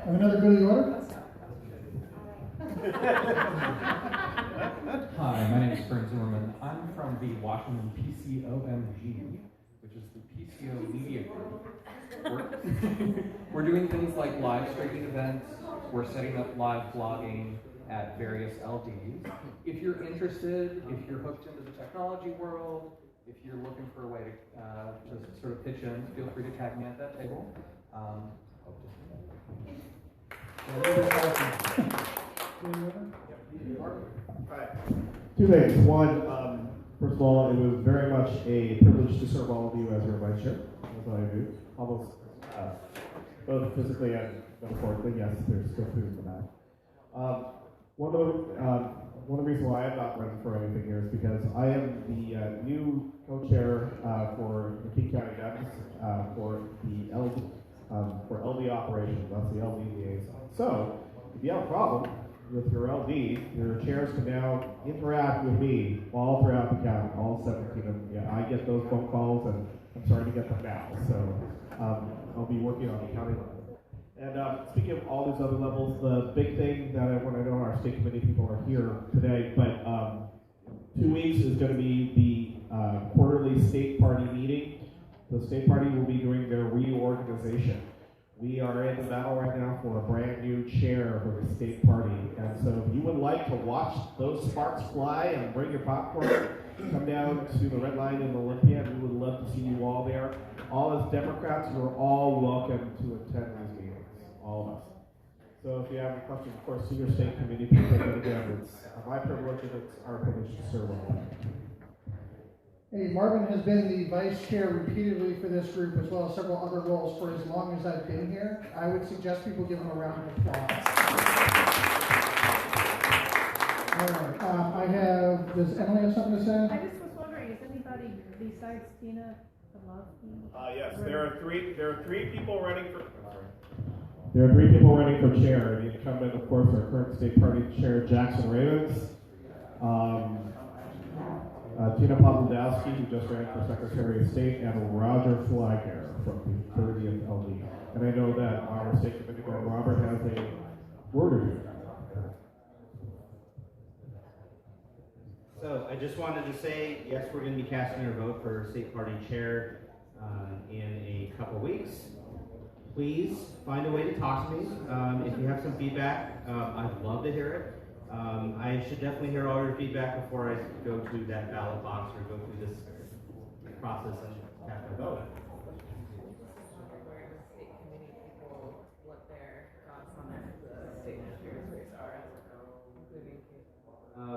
Have another go to the order? Hi, my name is Fern Zimmerman. I'm from the Washington PCOMG, which is the PCO Media Group. We're doing things like live streaming events. We're setting up live blogging at various LDs. If you're interested, if you're hooked into the technology world, if you're looking for a way to sort of pitch in, feel free to tag me at that table. Two things. One, first of all, it was very much a privilege to serve all of you as your vice chair. That's what I do. Almost both physically and metaphorically. Yes, there's still food in the mouth. One of the reasons why I'm not running for anything here is because I am the new co-chair for the King County Ducks for LD operations. That's the LD liaison. So, if you have a problem with your LD, your chairs can now interact with me all throughout the county, all 17 of them. Yeah, I get those phone calls, and I'm starting to get them now. So, I'll be working on the county level. And speaking of all these other levels, the big thing that I know our state committee people are here today, but 2 weeks is going to be the quarterly state party meeting. The state party will be doing their reorganization. We are in the battle right now for a brand new chair for the state party. And so if you would like to watch those sparks fly and bring your popcorn, come down to the Red Line in Olympia, and we would love to see you all there. All as Democrats, you're all welcome to attend these meetings, all of us. So if you have any questions, of course, see your state committee people. But again, it's my privilege and it's our privilege to serve all. Hey, Marvin has been the vice chair repeatedly for this group, as well as several other roles for as long as I've been here. I would suggest people give him a round of applause. All right, does Emily have something to say? I just was wondering, is anybody besides Tina Pavlovsky? Yes, there are three people running for. There are 3 people running for chair. The incumbent, of course, our current state party chair, Jackson Ravens. Tina Pavlodowski, who just ran for Secretary of State, and Roger Flagger from the 30th LD. And I know that our state committee member Robert has a word or two. So I just wanted to say, yes, we're going to be casting our vote for state party chair in a couple weeks. Please find a way to talk to me. If you have some feedback, I'd love to hear it. I should definitely hear all your feedback before I go to that ballot box or go through this process and cast my vote.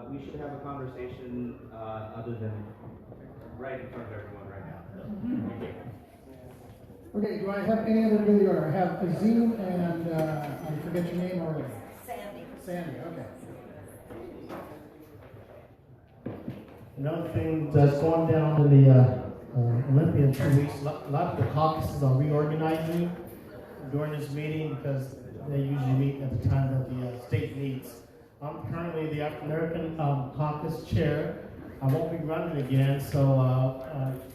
We should have a conversation other than right in front of everyone right now. Okay, do I have any other good order? I have Azim and I forget your name already. Sandy, okay. Another thing that's going down in the Olympia in 2 weeks, a lot of the caucuses are reorganizing during this meeting because they usually meet at the time that the state meets. I'm currently the African American caucus chair. I won't be running again, so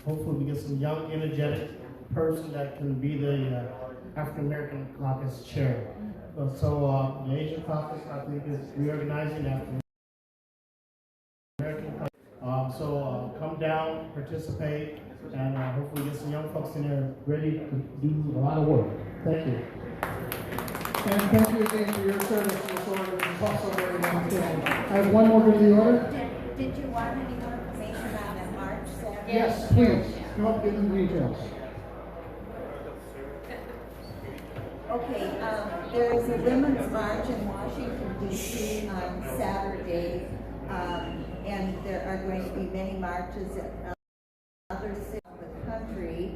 hopefully we get some young, energetic person that can be the African American caucus chair. So the Asian caucus, I think, is reorganizing African American caucus. So come down, participate, and hopefully get some young folks in there ready to do a lot of work. Thank you. And thank you again for your service to this order, which is also very important. I have one more good of the order. Did you want any more information on the March 7th? Yes, please. Come up, give them the details. Okay, there is a women's march in Washington, D.C. on Saturday, and there are going to be many marches in other cities of the country.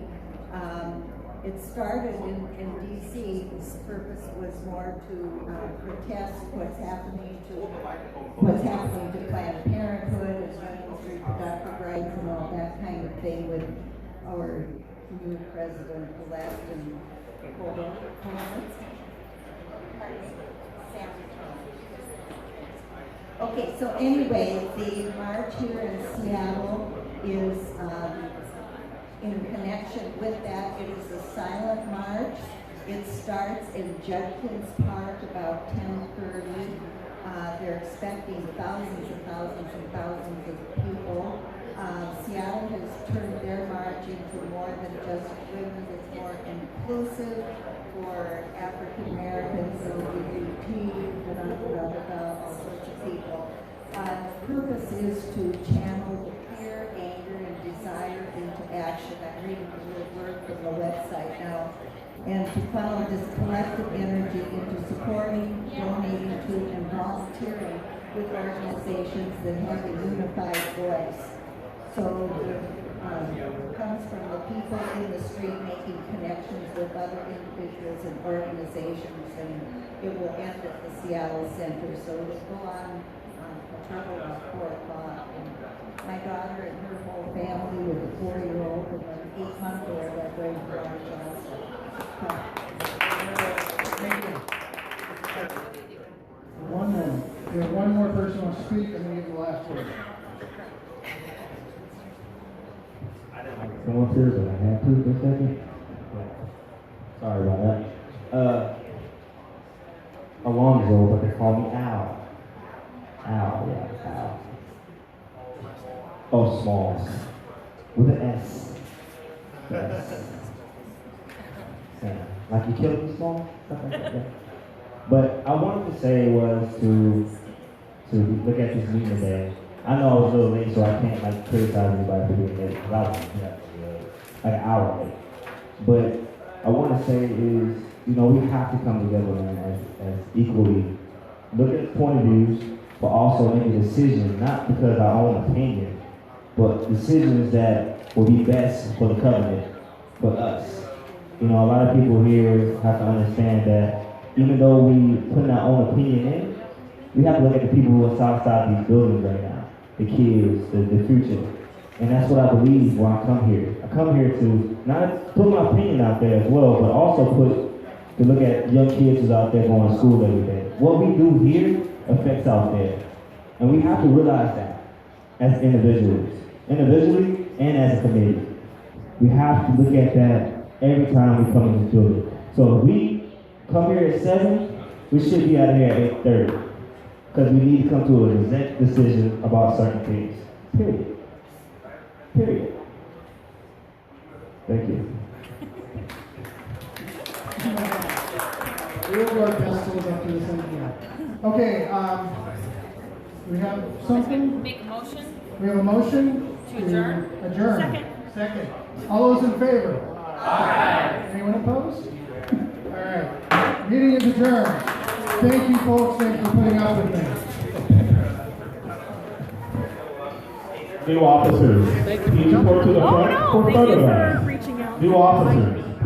It started in D.C. Its purpose was more to protest what's happening to Planned Parenthood and women's reproductive rights and all that kind of thing with our new president-elect and Okay, so anyway, the march here in Seattle is in connection with that. It is a silent march. It starts in Judkins Park about 10:30. They're expecting thousands and thousands and thousands of people. Seattle has turned their march into more than just women. It's more inclusive for African Americans, LGBT, all sorts of people. The purpose is to channel the fear, anger, and desire into action. I'm reading a little word from the website now. And to funnel this collective energy into supporting, donating to, and volunteering with organizations that have a unified voice. So the comes from the people in the street making connections with other individuals and organizations, and it will end at the Seattle Center, so it'll go on until 4 o'clock. And my daughter and her whole family with a 4-year-old and an 8-month-old are going to watch also. Thank you. One more. We have one more person who wants to speak, and then give the last word. Come up here, but I had to for a second. Sorry about that. Alonzo, but they call me Al. Al, yeah, Al. Oh, Smalls. With an S. Yes. Yeah. Like you killed me, Small? Stuff like that. But I wanted to say was to look at this meeting today. I know I was a little late, so I can't like criticize anybody for being late, because I was like an hour late. But I want to say is, we have to come together, man, as equally look at point of views, but also make a decision, not because our own opinion, but decisions that will be best for the covenant, for us. A lot of people here have to understand that even though we put our own opinion in, we have to look at the people who are outside these buildings right now, the kids, the future. And that's what I believe when I come here. I come here to not put my opinion out there as well, but also to look at young kids who's out there going to school every day. What we do here affects out there. And we have to realize that as individually and as a committee. We have to look at that every time we come in this building. So if we come here at 7, we should be out of here at 8:30. Because we need to come to an exact decision about certain things. Period. Thank you. We'll do our best to live up to this end here. Okay, we have something? Make a motion We have a motion to adjourn. Second. All those in favor? Aye. Anyone opposed? All right. Meeting is adjourned. Thank you, folks. Thanks for putting up with me. New officers. Please report to the front for photographs. reaching out. New officers.